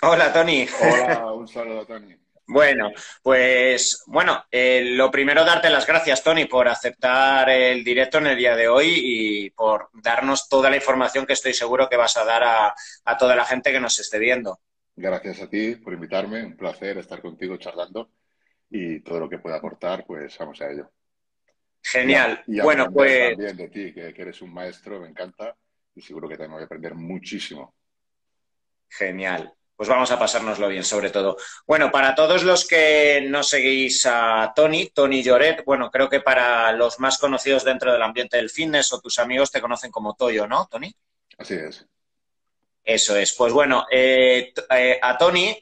Hola, Tony. Hola, un saludo, Tony. Bueno, lo primero darte las gracias, Tony, por aceptar el directo en el día de hoy y por darnos toda la información que estoy seguro que vas a dar a toda la gente que nos esté viendo. Gracias a ti por invitarme. Un placer estar contigo charlando y todo lo que pueda aportar, pues vamos a ello. Genial. Y Bueno, aprender pues también de ti, que eres un maestro, me encanta y seguro que también voy a aprender muchísimo. genial. Pues vamos a pasárnoslo bien, sobre todo. Bueno, para todos los que no seguís a Tony Lloret, bueno, creo que para los más conocidos dentro del ambiente del fitness o tus amigos te conocen como Toyo, ¿no, Tony? Así es. Eso es. Pues bueno, a Tony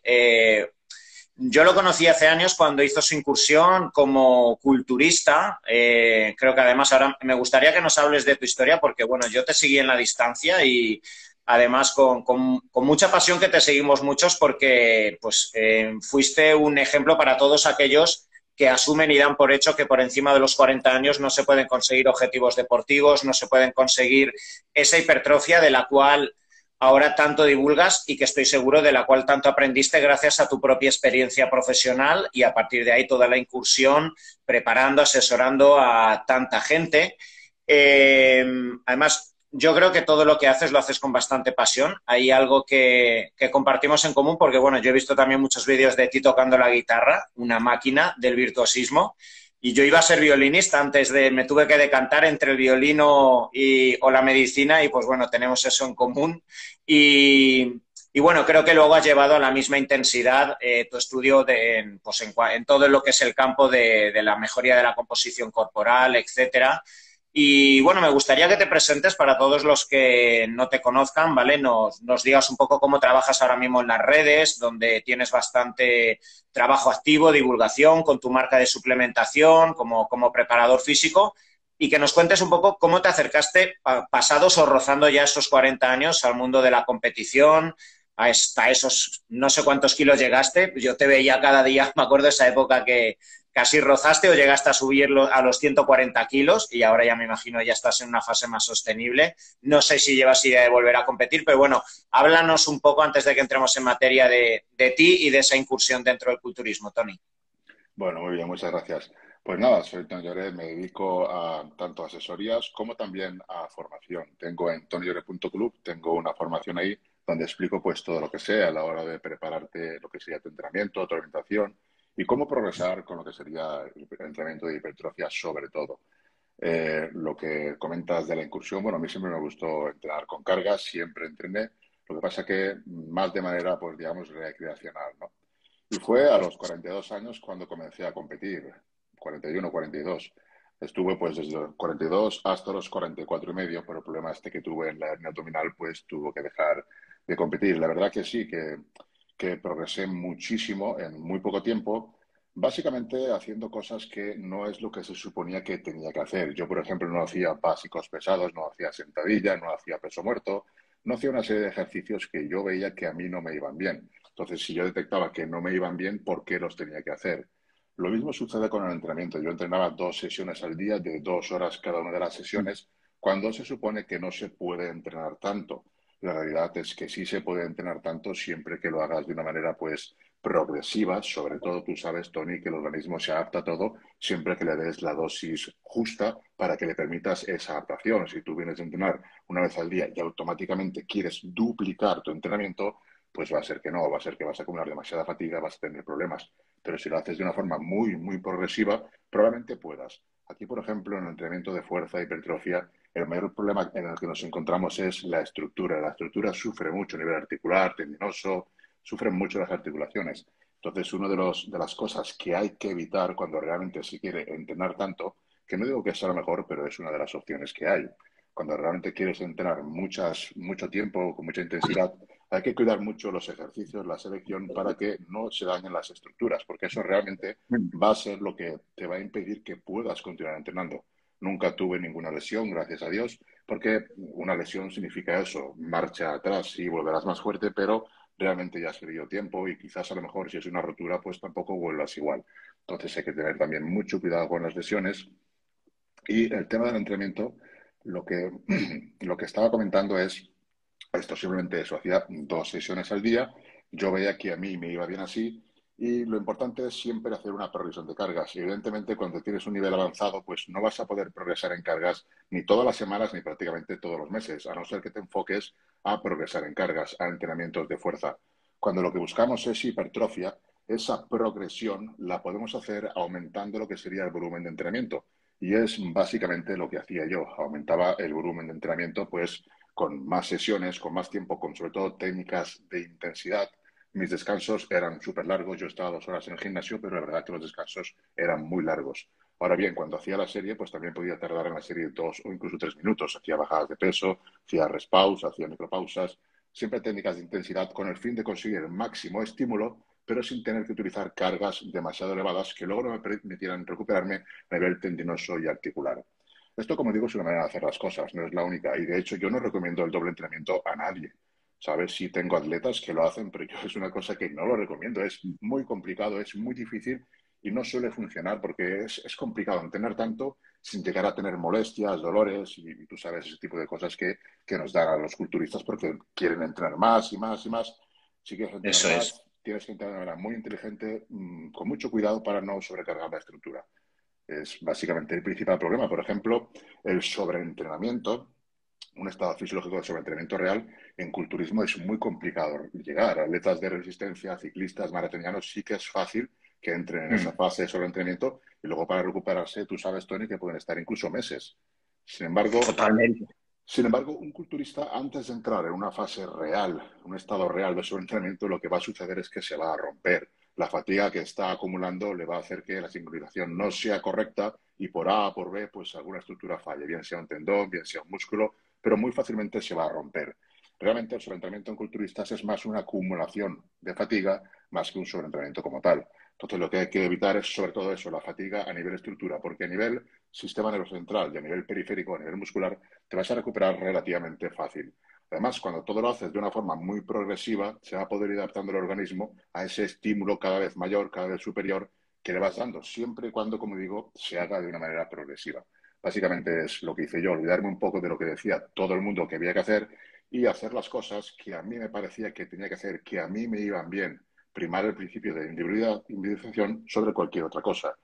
yo lo conocí hace años cuando hizo su incursión como culturista. Creo que además ahora me gustaría que nos hables de tu historia porque, bueno, yo te seguí en la distancia y además con mucha pasión que te seguimos muchos porque pues fuiste un ejemplo para todos aquellos que asumen y dan por hecho que por encima de los 40 años no se pueden conseguir objetivos deportivos, no se pueden conseguir esa hipertrofia de la cual ahora tanto divulgas y que estoy seguro de la cual tanto aprendiste gracias a tu propia experiencia profesional y a partir de ahí toda la incursión preparando, asesorando a tanta gente. Además, yo creo que todo lo que haces lo haces con bastante pasión. Hay algo que compartimos en común porque, bueno, yo he visto también muchos vídeos de ti tocando la guitarra, una máquina del virtuosismo. Y yo iba a ser violinista antes de, me tuve que decantar entre el violino o la medicina y pues bueno, tenemos eso en común. Y bueno, creo que luego has llevado a la misma intensidad tu estudio en todo lo que es el campo de la mejoría de la composición corporal, etcétera. Y bueno, me gustaría que te presentes para todos los que no te conozcan, ¿vale? Nos digas un poco cómo trabajas ahora mismo en las redes, donde tienes bastante trabajo activo, divulgación con tu marca de suplementación como preparador físico y que nos cuentes un poco cómo te acercaste pasados o rozando ya esos 40 años al mundo de la competición, hasta esos no sé cuántos kilos llegaste. Yo te veía cada día, me acuerdo de esa época que casi rozaste o llegaste a subirlo a los 140 kilos y ahora ya me imagino ya estás en una fase más sostenible. No sé si llevas idea de volver a competir, pero bueno, háblanos un poco antes de que entremos en materia de ti y de esa incursión dentro del culturismo, Tony. Bueno, muy bien, muchas gracias. Pues nada, soy Tony Lloret, me dedico a tanto a asesorías como también a formación. Tengo en tonyllore.club, tengo una formación ahí donde explico pues todo lo que sea a la hora de prepararte lo que sería tu entrenamiento, tu alimentación y cómo progresar con lo que sería el entrenamiento de hipertrofia sobre todo. Lo que comentas de la incursión, bueno, a mí siempre me gustó entrenar con cargas, siempre entrené, lo que pasa que más de manera, pues digamos, recreacional, ¿no? Y fue a los 42 años cuando comencé a competir, 41, 42. Estuve pues desde los 42 hasta los 44 y medio, pero el problema este que tuve en la hernia abdominal, pues tuvo que dejar de competir. La verdad que sí, que progresé muchísimo en muy poco tiempo, básicamente haciendo cosas que no es lo que se suponía que tenía que hacer. Yo, por ejemplo, no hacía básicos pesados, no hacía sentadilla, no hacía peso muerto, no hacía una serie de ejercicios que yo veía que a mí no me iban bien. Entonces, si yo detectaba que no me iban bien, ¿por qué los tenía que hacer? Lo mismo sucede con el entrenamiento. Yo entrenaba 2 sesiones al día de 2 horas cada una de las sesiones, cuando se supone que no se puede entrenar tanto. La realidad es que sí se puede entrenar tanto siempre que lo hagas de una manera, pues, progresiva. Sobre todo, tú sabes, Tony, que el organismo se adapta a todo siempre que le des la dosis justa para que le permitas esa adaptación. Si tú vienes a entrenar una vez al día y automáticamente quieres duplicar tu entrenamiento, pues va a ser que no, va a ser que vas a acumular demasiada fatiga, vas a tener problemas. Pero si lo haces de una forma muy, muy progresiva, probablemente puedas. Aquí, por ejemplo, en el entrenamiento de fuerza e hipertrofia, el mayor problema en el que nos encontramos es la estructura. La estructura sufre mucho a nivel articular, tendinoso, sufren mucho las articulaciones. Entonces, una de las cosas que hay que evitar cuando realmente se quiere entrenar tanto, que no digo que sea lo mejor, pero es una de las opciones que hay. Cuando realmente quieres entrenar mucho tiempo, con mucha intensidad, hay que cuidar mucho los ejercicios, la selección, para que no se dañen las estructuras, porque eso realmente va a ser lo que te va a impedir que puedas continuar entrenando. Nunca tuve ninguna lesión, gracias a Dios, porque una lesión significa eso, marcha atrás y volverás más fuerte, pero realmente ya has perdido tiempo y quizás a lo mejor si es una rotura, pues tampoco vuelvas igual. Entonces hay que tener también mucho cuidado con las lesiones. Y el tema del entrenamiento, lo que, lo que estaba comentando es esto simplemente eso, hacía 2 sesiones al día Yo veía que a mí me iba bien así y lo importante es siempre hacer una progresión de cargas. Y evidentemente, cuando tienes un nivel avanzado, pues no vas a poder progresar en cargas ni todas las semanas ni prácticamente todos los meses, a no ser que te enfoques a progresar en cargas, a entrenamientos de fuerza. Cuando lo que buscamos es hipertrofia, esa progresión la podemos hacer aumentando lo que sería el volumen de entrenamiento. Y es básicamente lo que hacía yo. Aumentaba el volumen de entrenamiento, pues con más sesiones, con más tiempo, con sobre todo técnicas de intensidad. Mis descansos eran súper largos. Yo estaba 2 horas en el gimnasio, pero la verdad que los descansos eran muy largos. Ahora bien, cuando hacía la serie, pues también podía tardar en la serie 2 o incluso 3 minutos. Hacía bajadas de peso, hacía respaus, hacía micropausas. Siempre técnicas de intensidad con el fin de conseguir el máximo estímulo, pero sin tener que utilizar cargas demasiado elevadas que luego no me permitieran recuperarme a nivel tendinoso y articular. Esto, como digo, es una manera de hacer las cosas, no es la única. Y de hecho, yo no recomiendo el doble entrenamiento a nadie. ¿Sabes? Sí tengo atletas que lo hacen, pero yo es una cosa que no lo recomiendo. Es muy complicado, es muy difícil y no suele funcionar porque es complicado entrenar tanto sin llegar a tener molestias, dolores y tú sabes ese tipo de cosas que nos dan a los culturistas porque quieren entrenar más y más y más. Si quieres entrenar Eso es. más, tienes que entrenar de manera muy inteligente, con mucho cuidado para no sobrecargar la estructura. Es básicamente el principal problema. Por ejemplo, el sobreentrenamiento, un estado fisiológico de sobreentrenamiento real, en culturismo es muy complicado llegar. Atletas de resistencia, ciclistas, maratonianos, sí que es fácil que entren en esa Mm, fase de sobreentrenamiento y luego para recuperarse, tú sabes, Tony, que pueden estar incluso meses. Sin embargo, totalmente. un culturista, antes de entrar en una fase real, un estado real de sobreentrenamiento, lo que va a suceder es que se va a romper. La fatiga que está acumulando le va a hacer que la sincronización no sea correcta y por A o por B, pues alguna estructura falle, bien sea un tendón, bien sea un músculo, pero muy fácilmente se va a romper. Realmente el sobreentrenamiento en culturistas es más una acumulación de fatiga más que un sobreentrenamiento como tal. Entonces, lo que hay que evitar es sobre todo eso, la fatiga a nivel estructura, porque a nivel sistema nervioso central y a nivel periférico, a nivel muscular, te vas a recuperar relativamente fácil. Además, cuando todo lo haces de una forma muy progresiva, se va a poder ir adaptando el organismo a ese estímulo cada vez mayor, cada vez superior que le vas dando, siempre y cuando, como digo, se haga de una manera progresiva. Básicamente es lo que hice yo, olvidarme un poco de lo que decía todo el mundo que había que hacer y hacer las cosas que a mí me parecía que tenía que hacer, que a mí me iban bien. Primar el principio de individualización sobre cualquier otra cosa.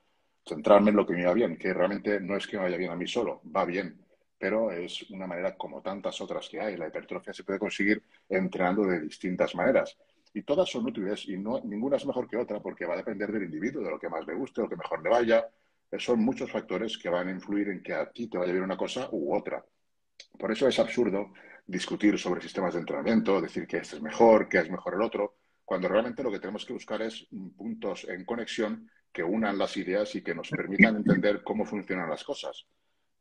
Centrarme en lo que me iba bien, que realmente no es que me vaya bien a mí solo, va bien, pero es una manera como tantas otras que hay. La hipertrofia se puede conseguir entrenando de distintas maneras. Y todas son útiles y no, ninguna es mejor que otra porque va a depender del individuo, de lo que más le guste, lo que mejor le vaya. Son muchos factores que van a influir en que a ti te vaya bien una cosa u otra. Por eso es absurdo discutir sobre sistemas de entrenamiento, decir que este es mejor, que es mejor el otro, cuando realmente lo que tenemos que buscar es puntos en conexión que unan las ideas y que nos permitan entender cómo funcionan las cosas.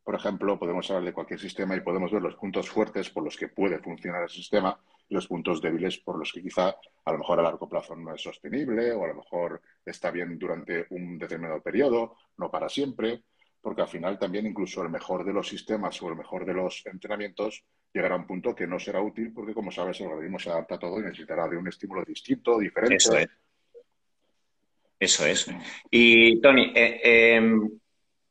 Por ejemplo, podemos hablar de cualquier sistema y podemos ver los puntos fuertes por los que puede funcionar el sistema y los puntos débiles por los que quizá a lo mejor a largo plazo no es sostenible o a lo mejor está bien durante un determinado periodo, no para siempre, porque al final también incluso el mejor de los sistemas o el mejor de los entrenamientos llegará a un punto que no será útil porque, como sabes, el organismo se adapta a todo y necesitará de un estímulo distinto, Eso diferente. es. Eso es. Y Tony,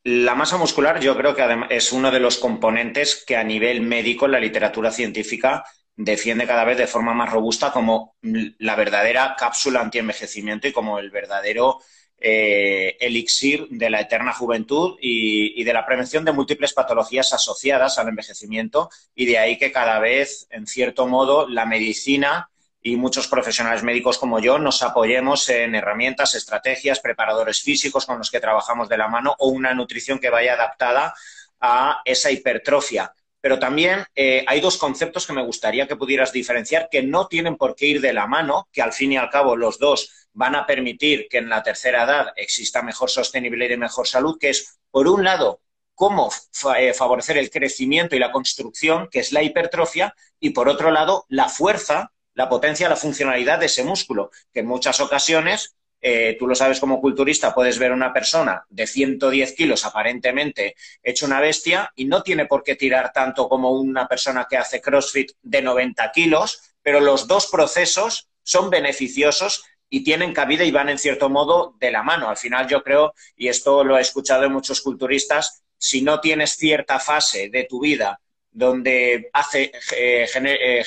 la masa muscular yo creo que es uno de los componentes que a nivel médico en la literatura científica defiende cada vez de forma más robusta como la verdadera cápsula antienvejecimiento y como el verdadero elixir de la eterna juventud y de la prevención de múltiples patologías asociadas al envejecimiento y de ahí que cada vez, en cierto modo, la medicina y muchos profesionales médicos como yo nos apoyemos en herramientas, estrategias, preparadores físicos con los que trabajamos de la mano o una nutrición que vaya adaptada a esa hipertrofia. Pero también hay dos conceptos que me gustaría que pudieras diferenciar que no tienen por qué ir de la mano, que al fin y al cabo los dos van a permitir que en la tercera edad exista mejor sostenibilidad y mejor salud, que es, por un lado, cómo favorecer el crecimiento y la construcción, que es la hipertrofia, y por otro lado, la fuerza, la potencia, la funcionalidad de ese músculo, que en muchas ocasiones, tú lo sabes como culturista, puedes ver una persona de 110 kilos aparentemente hecho una bestia y no tiene por qué tirar tanto como una persona que hace CrossFit de 90 kilos, pero los dos procesos son beneficiosos y tienen cabida y van en cierto modo de la mano. Al final yo creo, y esto lo he escuchado de muchos culturistas, si no tienes cierta fase de tu vida donde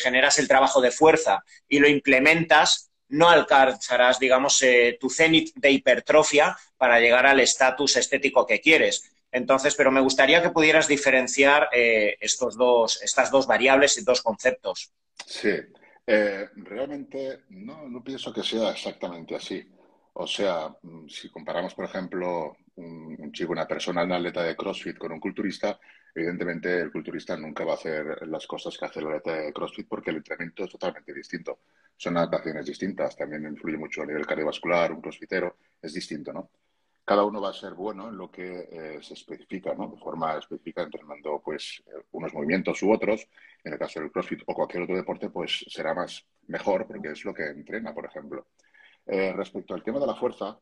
generas el trabajo de fuerza y lo implementas, no alcanzarás, digamos, tu cenit de hipertrofia para llegar al estatus estético que quieres. Entonces, pero me gustaría que pudieras diferenciar estas dos variables y dos conceptos. Sí, realmente no pienso que sea exactamente así. O sea, si comparamos, por ejemplo, un chico, una persona, un atleta de CrossFit con un culturista, evidentemente el culturista nunca va a hacer las cosas que hace el atleta de CrossFit porque el entrenamiento es totalmente distinto. Son adaptaciones distintas, también influye mucho a nivel cardiovascular, un crossfitero es distinto, ¿no? Cada uno va a ser bueno en lo que se especifica, ¿no? De forma específica, entrenando pues unos movimientos u otros. En el caso del CrossFit o cualquier otro deporte, pues será más mejor porque es lo que entrena, por ejemplo. Respecto al tema de la fuerza,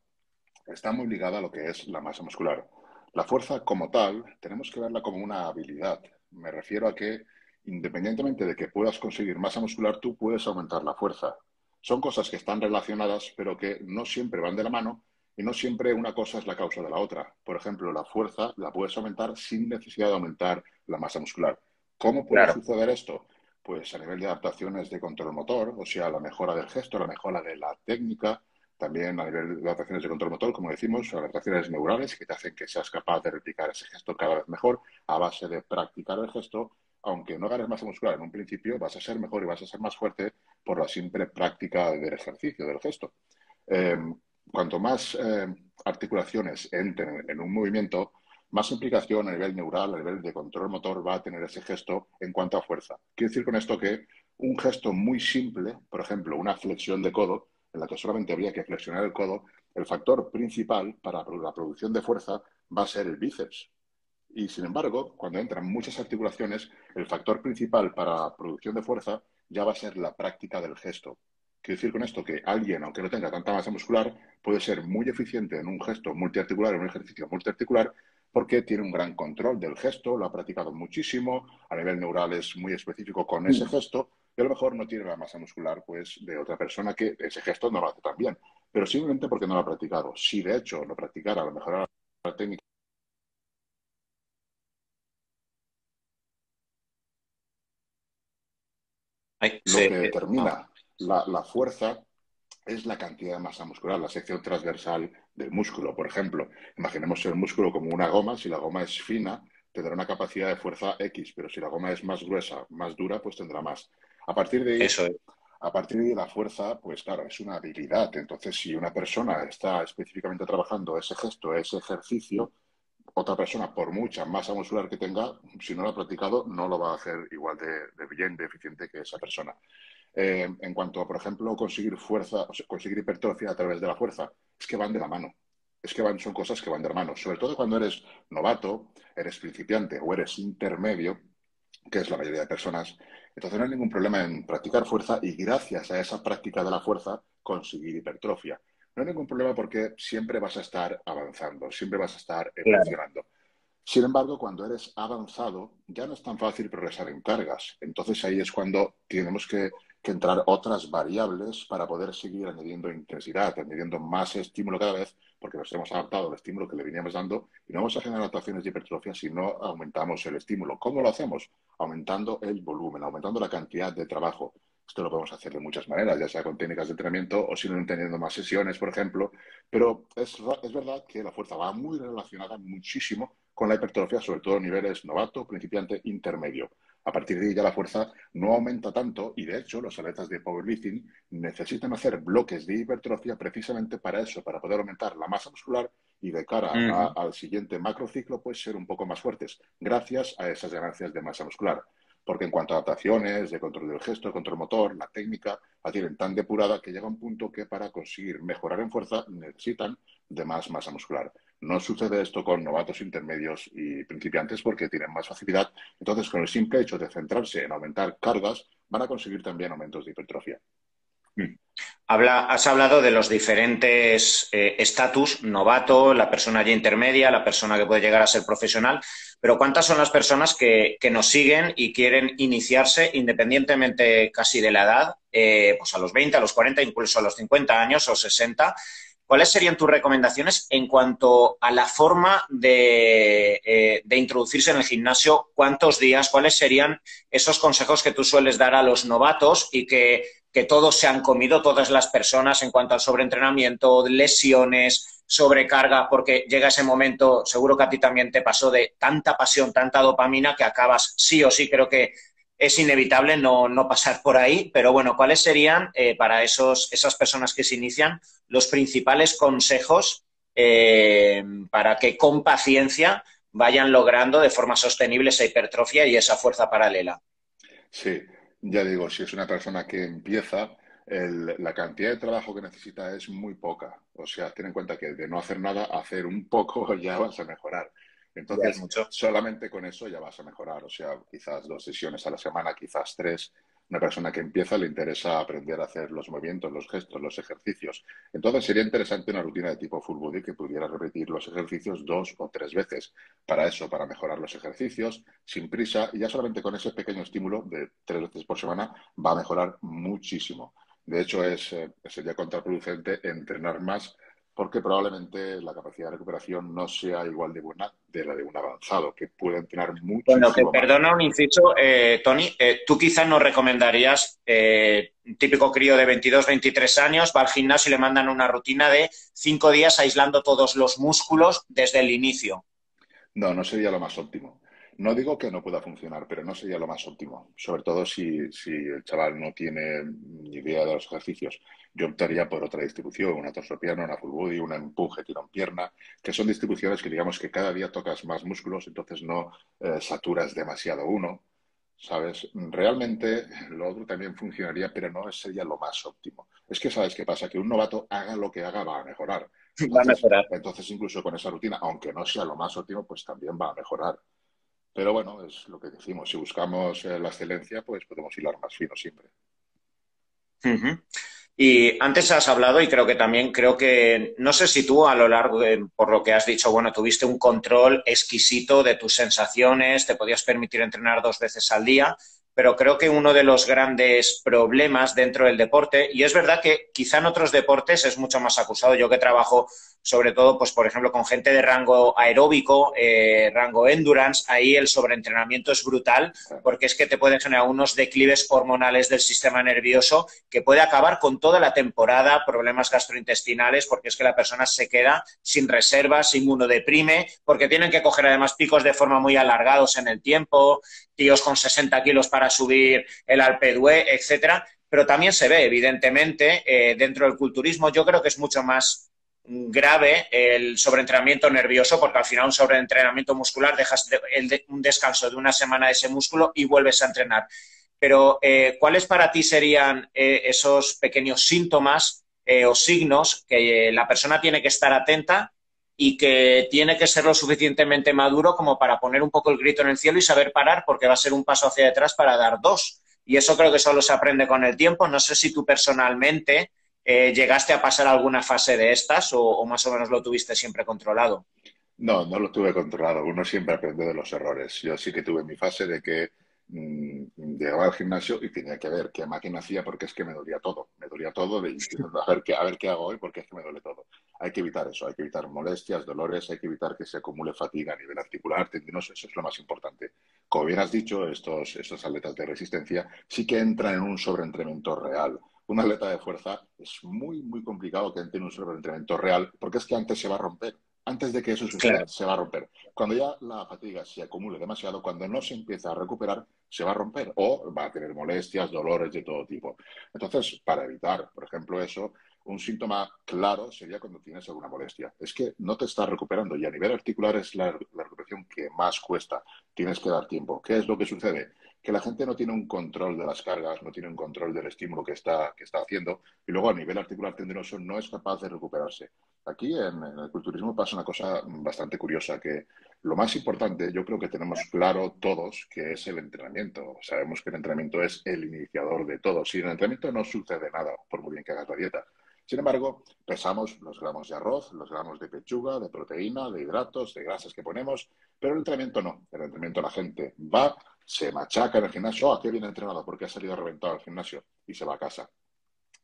está muy ligada a lo que es la masa muscular. La fuerza como tal, tenemos que verla como una habilidad. Me refiero a que independientemente de que puedas conseguir masa muscular, tú puedes aumentar la fuerza. Son cosas que están relacionadas, pero que no siempre van de la mano y no siempre una cosa es la causa de la otra. Por ejemplo, la fuerza la puedes aumentar sin necesidad de aumentar la masa muscular. ¿Cómo puede Claro. suceder esto? Pues a nivel de adaptaciones de control motor, o sea, la mejora del gesto, la mejora de la técnica, también a nivel de adaptaciones de control motor, como decimos, adaptaciones neurales que te hacen que seas capaz de replicar ese gesto cada vez mejor a base de practicar el gesto. Aunque no ganes masa muscular en un principio, vas a ser mejor y vas a ser más fuerte por la simple práctica del ejercicio, del gesto. Eh, cuanto más articulaciones entren en un movimiento, más implicación a nivel neural, a nivel de control motor va a tener ese gesto en cuanto a fuerza. Quiero decir con esto que un gesto muy simple, por ejemplo, una flexión de codo, en la que solamente habría que flexionar el codo, el factor principal para la producción de fuerza va a ser el bíceps. Y sin embargo, cuando entran muchas articulaciones, el factor principal para la producción de fuerza ya va a ser la práctica del gesto. Quiero decir con esto que alguien, aunque no tenga tanta masa muscular, puede ser muy eficiente en un gesto multiarticular, en un ejercicio multiarticular, porque tiene un gran control del gesto, lo ha practicado muchísimo, a nivel neural es muy específico con ese gesto, y a lo mejor no tiene la masa muscular pues, de otra persona que ese gesto no lo hace tan bien, pero simplemente porque no lo ha practicado. Si de hecho lo practicara, a lo mejor la técnica. Ay, Lo que sí. determina la fuerza es la cantidad de masa muscular, la sección transversal del músculo. Por ejemplo, imaginemos el músculo como una goma. Si la goma es fina, tendrá una capacidad de fuerza X, pero si la goma es más gruesa, más dura, pues tendrá más. A partir de ahí, Eso es. a partir de ahí la fuerza, pues claro, es una habilidad. Entonces, si una persona está específicamente trabajando ese gesto, ese ejercicio, otra persona, por mucha masa muscular que tenga, si no lo ha practicado, no lo va a hacer igual de bien, de eficiente que esa persona. En cuanto a, por ejemplo, conseguir fuerza, o sea, conseguir hipertrofia a través de la fuerza, es que van de la mano. Es que son cosas que van de la mano. Sobre todo cuando eres novato, eres principiante o eres intermedio, que es la mayoría de personas, entonces no hay ningún problema en practicar fuerza y gracias a esa práctica de la fuerza conseguir hipertrofia. No hay ningún problema porque siempre vas a estar avanzando, siempre vas a estar Claro. evolucionando. Sin embargo, cuando eres avanzado, ya no es tan fácil progresar en cargas. Entonces ahí es cuando tenemos que entrar otras variables para poder seguir añadiendo intensidad, añadiendo más estímulo cada vez, porque nos hemos adaptado al estímulo que le veníamos dando y no vamos a generar adaptaciones de hipertrofia si no aumentamos el estímulo. ¿Cómo lo hacemos? Aumentando el volumen, aumentando la cantidad de trabajo. Esto lo podemos hacer de muchas maneras, ya sea con técnicas de entrenamiento o simplemente teniendo más sesiones, por ejemplo. Pero es verdad que la fuerza va muy relacionada muchísimo con la hipertrofia, sobre todo a niveles novato, principiante, intermedio. A partir de ahí ya la fuerza no aumenta tanto y de hecho los atletas de powerlifting necesitan hacer bloques de hipertrofia precisamente para eso, para poder aumentar la masa muscular y de cara Ujú. al siguiente macrociclo pues ser un poco más fuertes gracias a esas ganancias de masa muscular. Porque en cuanto a adaptaciones, de control del gesto, de control motor, la técnica la tienen tan depurada que llega un punto que para conseguir mejorar en fuerza necesitan de más masa muscular. No sucede esto con novatos, intermedios y principiantes porque tienen más facilidad. Entonces, con el simple hecho de centrarse en aumentar cargas, van a conseguir también aumentos de hipertrofia. Has hablado de los diferentes estatus, novato, la persona ya intermedia, la persona que puede llegar a ser profesional, pero ¿cuántas son las personas que nos siguen y quieren iniciarse independientemente casi de la edad, pues a los 20, a los 40, incluso a los 50 años o 60? ¿Cuáles serían tus recomendaciones en cuanto a la forma de introducirse en el gimnasio? ¿Cuántos días? ¿Cuáles serían esos consejos que tú sueles dar a los novatos y que que todos se han comido, todas las personas, en cuanto al sobreentrenamiento, lesiones, sobrecarga, porque llega ese momento, seguro que a ti también te pasó, de tanta pasión, tanta dopamina, que acabas sí o sí, creo que es inevitable no pasar por ahí, pero bueno, ¿cuáles serían para esas personas que se inician los principales consejos para que con paciencia vayan logrando de forma sostenible esa hipertrofia y esa fuerza paralela? Sí, ya digo, si es una persona que empieza, la cantidad de trabajo que necesita es muy poca. O sea, ten en cuenta que de no hacer nada, hacer un poco ya vas a mejorar. Ya es Entonces, mucho. solamente con eso ya vas a mejorar. O sea, quizás 2 sesiones a la semana, quizás tres. Una persona que empieza le interesa aprender a hacer los movimientos, los gestos, los ejercicios. Entonces, sería interesante una rutina de tipo full body que pudiera repetir los ejercicios 2 o 3 veces. Para eso, para mejorar los ejercicios, sin prisa, y ya solamente con ese pequeño estímulo de 3 veces por semana va a mejorar muchísimo. De hecho, sería contraproducente entrenar más porque probablemente la capacidad de recuperación no sea igual de buena de la de un avanzado, que puede entrenar Bueno, que muchísimo más. perdona un inciso, Tony, tú quizás nos recomendarías, un típico crío de 22, 23 años, va al gimnasio y le mandan una rutina de 5 días aislando todos los músculos desde el inicio. No, no sería lo más óptimo. No digo que no pueda funcionar, pero no sería lo más óptimo. Sobre todo si el chaval no tiene ni idea de los ejercicios. Yo optaría por otra distribución, una torsopiano, una full body, una empuje, tirón pierna, que son distribuciones que digamos que cada día tocas más músculos, entonces no saturas demasiado uno, ¿sabes? Realmente lo otro también funcionaría, pero no sería lo más óptimo. Es que, ¿sabes qué pasa? Que un novato haga lo que haga va a mejorar. Va a Entonces, mejorar. entonces, incluso con esa rutina, aunque no sea lo más óptimo, pues también va a mejorar. Pero bueno, es lo que decimos. Si buscamos la excelencia, pues podemos hilar más fino siempre. Ujú. Y antes has hablado, y creo que, no sé si tú a lo largo, por lo que has dicho, bueno, tuviste un control exquisito de tus sensaciones, te podías permitir entrenar 2 veces al día, pero creo que uno de los grandes problemas dentro del deporte, y es verdad que quizá en otros deportes es mucho más acusado, yo que trabajo sobre todo, pues por ejemplo, con gente de rango aeróbico, rango endurance, ahí el sobreentrenamiento es brutal, porque es que te pueden generar unos declives hormonales del sistema nervioso que puede acabar con toda la temporada, problemas gastrointestinales, porque es que la persona se queda sin reservas, se inmunodeprime, porque tienen que coger además picos de forma muy alargados en el tiempo, tíos con 60 kilos para subir el Alpe d'Huez, etcétera. Pero también se ve, evidentemente, dentro del culturismo, yo creo que es mucho más grave el sobreentrenamiento nervioso, porque al final un sobreentrenamiento muscular dejas un descanso de una semana de ese músculo y vuelves a entrenar. Pero, ¿cuáles para ti serían esos pequeños síntomas o signos que la persona tiene que estar atenta y que tiene que ser lo suficientemente maduro como para poner un poco el grito en el cielo y saber parar, porque va a ser un paso hacia detrás para dar dos? Y eso creo que solo se aprende con el tiempo. No sé si tú personalmente llegaste a pasar alguna fase de estas o más o menos lo tuviste siempre controlado. No, no lo tuve controlado. Uno siempre aprende de los errores. Yo sí que tuve mi fase de que llegaba al gimnasio y tenía que ver qué máquina hacía porque es que me dolía todo. Me dolía todo de a ver qué hago hoy porque es que me duele todo. Hay que evitar eso, hay que evitar molestias, dolores, hay que evitar que se acumule fatiga a nivel articular, tendinoso, eso es lo más importante. Como bien has dicho, estos atletas de resistencia sí que entran en un sobreentrenamiento real. Un atleta de fuerza es muy, muy complicado que entre en un sobreentrenamiento real porque es que antes se va a romper. Antes de que eso suceda, Claro. se va a romper. Cuando ya la fatiga se acumule demasiado, cuando no se empieza a recuperar, se va a romper o va a tener molestias, dolores de todo tipo. Entonces, para evitar, por ejemplo, eso, un síntoma claro sería cuando tienes alguna molestia. Es que no te estás recuperando y a nivel articular es la recuperación que más cuesta. Tienes que dar tiempo. ¿Qué es lo que sucede? Que la gente no tiene un control de las cargas, no tiene un control del estímulo que está haciendo y luego a nivel articular tendinoso no es capaz de recuperarse. Aquí en el culturismo pasa una cosa bastante curiosa, que lo más importante, yo creo que tenemos claro todos que es el entrenamiento. Sabemos que el entrenamiento es el iniciador de todo. Sin el entrenamiento no sucede nada, por muy bien que hagas la dieta. Sin embargo, pesamos los gramos de arroz, los gramos de pechuga, de proteína, de hidratos, de grasas que ponemos, pero el entrenamiento no. El entrenamiento la gente va, se machaca en el gimnasio, qué bien entrenado porque ha salido reventado al gimnasio y se va a casa.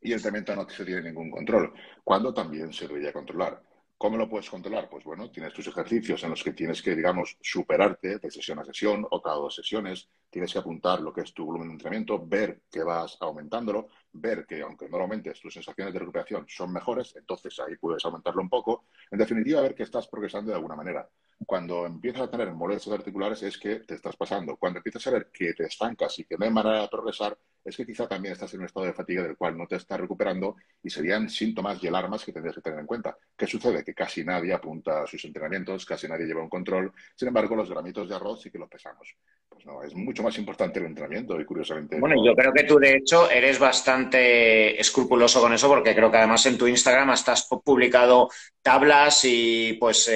Y el entrenamiento no se tiene ningún control, cuando también se debería controlar. ¿Cómo lo puedes controlar? Pues bueno, tienes tus ejercicios en los que tienes que, digamos, superarte de sesión a sesión o cada 2 sesiones. Tienes que apuntar lo que es tu volumen de entrenamiento, ver que vas aumentándolo, ver que aunque no lo aumentes, tus sensaciones de recuperación son mejores, entonces ahí puedes aumentarlo un poco. En definitiva, ver que estás progresando de alguna manera. Cuando empiezas a tener molestias articulares es que te estás pasando. Cuando empiezas a ver que te estancas y que no hay manera de progresar, es que quizá también estás en un estado de fatiga del cual no te estás recuperando y serían síntomas y alarmas que tendrías que tener en cuenta. ¿Qué sucede? Que casi nadie apunta a sus entrenamientos, casi nadie lleva un control. Sin embargo, los gramitos de arroz sí que los pesamos. Pues no, es mucho más importante el entrenamiento y curiosamente Bueno, yo no. creo que tú, de hecho, eres bastante escrupuloso con eso porque creo que además en tu Instagram has publicado tablas y pues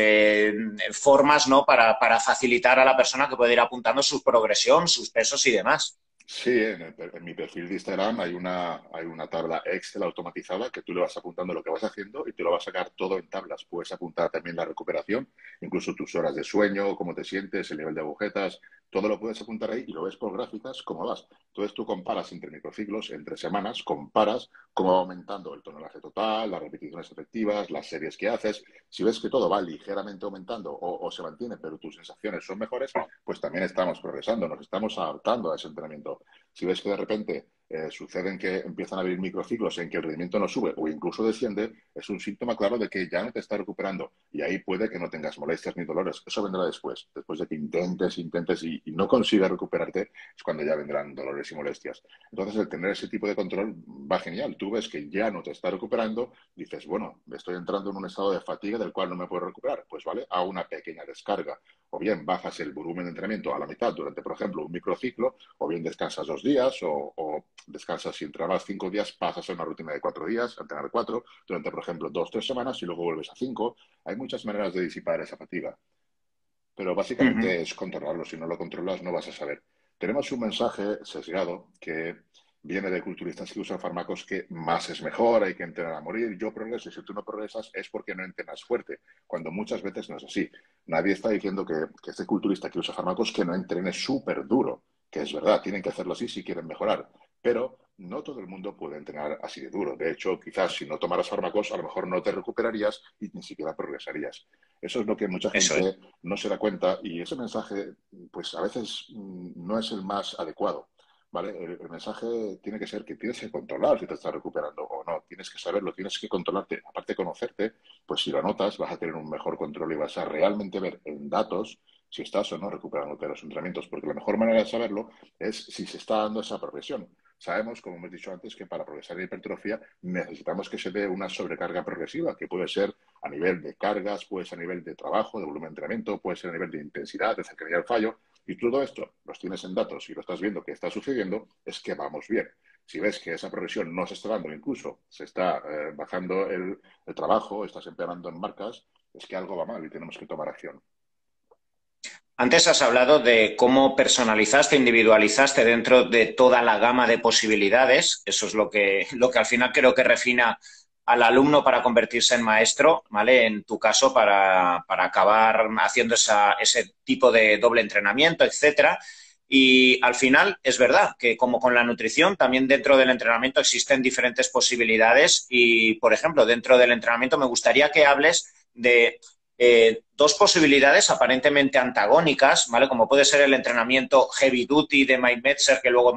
formas, ¿no? Para facilitar a la persona que puede ir apuntando su progresión, sus pesos y demás. Sí, en mi perfil de Instagram hay una tabla Excel automatizada que tú le vas apuntando lo que vas haciendo y te lo va a sacar todo en tablas. Puedes apuntar también la recuperación, incluso tus horas de sueño, cómo te sientes, el nivel de agujetas, todo lo puedes apuntar ahí y lo ves por gráficas cómo vas. Entonces tú comparas entre microciclos, entre semanas, comparas cómo va aumentando el tonelaje total, las repeticiones efectivas, las series que haces. Si ves que todo va ligeramente aumentando o se mantiene, pero tus sensaciones son mejores, pues también estamos progresando, nos estamos adaptando a ese entrenamiento. Si ves que de repente suceden que empiezan a haber microciclos en que el rendimiento no sube o incluso desciende, es un síntoma claro de que ya no te está recuperando y ahí puede que no tengas molestias ni dolores. Eso vendrá después. Después de que intentes y no consigas recuperarte, es cuando ya vendrán dolores y molestias. Entonces, el tener ese tipo de control va genial. Tú ves que ya no te está recuperando, dices, bueno, estoy entrando en un estado de fatiga del cual no me puedo recuperar. Pues vale, a una pequeña descarga. O bien bajas el volumen de entrenamiento a la mitad durante, por ejemplo, un microciclo, o bien descansas 2 días, o descansas si entrenabas 5 días, pasas a una rutina de 4 días, a entrenar 4, durante, por ejemplo, 2 o 3 semanas y luego vuelves a 5. Hay muchas maneras de disipar esa fatiga, pero Ujú. básicamente es controlarlo. Si no lo controlas, no vas a saber. Tenemos un mensaje sesgado que viene de culturistas que usan fármacos que más es mejor, hay que entrenar a morir, yo progreso y si tú no progresas es porque no entrenas fuerte, cuando muchas veces no es así. Nadie está diciendo que este culturista que usa fármacos que no entrene súper duro, que es verdad, tienen que hacerlo así si quieren mejorar, pero no todo el mundo puede entrenar así de duro. De hecho, quizás si no tomaras fármacos, a lo mejor no te recuperarías y ni siquiera progresarías. Eso es lo que mucha Eso es. gente no se da cuenta y ese mensaje, pues a veces no es el más adecuado. ¿Vale? El mensaje tiene que ser que tienes que controlar si te estás recuperando o no, tienes que saberlo, tienes que controlarte. Aparte de conocerte, pues si lo notas vas a tener un mejor control y vas a realmente ver en datos si estás o no recuperándote de los entrenamientos, porque la mejor manera de saberlo es si se está dando esa progresión. Sabemos, como hemos dicho antes, que para progresar en hipertrofia necesitamos que se dé una sobrecarga progresiva, que puede ser a nivel de cargas, puede ser a nivel de trabajo, de volumen de entrenamiento, puede ser a nivel de intensidad, de cercanía al fallo. Y todo esto los tienes en datos y lo estás viendo que está sucediendo, es que vamos bien. Si ves que esa progresión no se está dando, incluso se está bajando el trabajo, estás empeorando en marcas, es que algo va mal y tenemos que tomar acción. Antes has hablado de cómo personalizaste, individualizaste dentro de toda la gama de posibilidades. Eso es lo que al final creo que refina al alumno para convertirse en maestro, ¿vale? En tu caso, para acabar haciendo ese tipo de doble entrenamiento, etcétera. Y al final es verdad que como con la nutrición, también dentro del entrenamiento existen diferentes posibilidades y, por ejemplo, dentro del entrenamiento me gustaría que hables de dos posibilidades aparentemente antagónicas, ¿vale? Como puede ser el entrenamiento heavy duty de Mike Metzer, que luego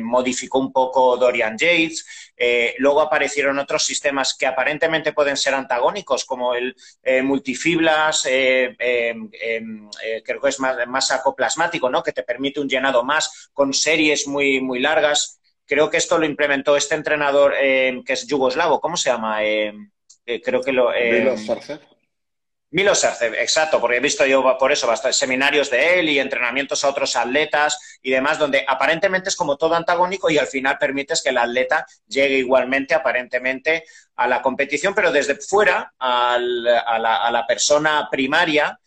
modificó un poco Dorian Yates. Luego aparecieron otros sistemas que aparentemente pueden ser antagónicos, como el multifibras, creo que es más masacoplasmático, ¿no? Que te permite un llenado más con series muy, muy largas. Creo que esto lo implementó este entrenador que es yugoslavo, ¿cómo se llama? Creo que lo... Milos Sarcev. Milos Sarcev, exacto, porque he visto yo por eso bastantes seminarios de él y entrenamientos a otros atletas y demás, donde aparentemente es como todo antagónico y al final permites que el atleta llegue igualmente, aparentemente, a la competición, pero desde fuera, a la persona primaria,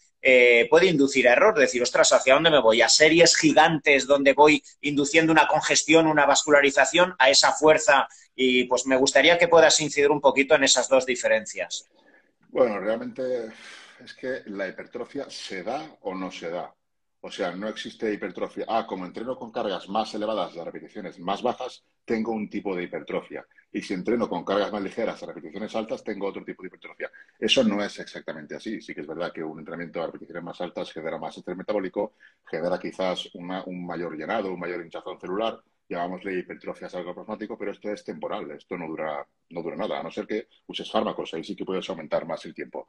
puede inducir a error, decir, ostras, ¿hacia dónde me voy? ¿A series gigantes donde voy induciendo una congestión, una vascularización, a esa fuerza? Y pues me gustaría que puedas incidir un poquito en esas dos diferencias. Bueno, realmente es que la hipertrofia se da o no se da. O sea, no existe hipertrofia. Ah, como entreno con cargas más elevadas de repeticiones más bajas, tengo un tipo de hipertrofia. Y si entreno con cargas más ligeras de repeticiones altas, tengo otro tipo de hipertrofia. Eso no es exactamente así. Sí que es verdad que un entrenamiento de repeticiones más altas genera más estrés metabólico, genera quizás un mayor llenado, un mayor hinchazón celular. llamámosle hipertrofia sarcoplasmático, pero esto es temporal, esto no dura nada, a no ser que uses fármacos, ahí sí que puedes aumentar más el tiempo.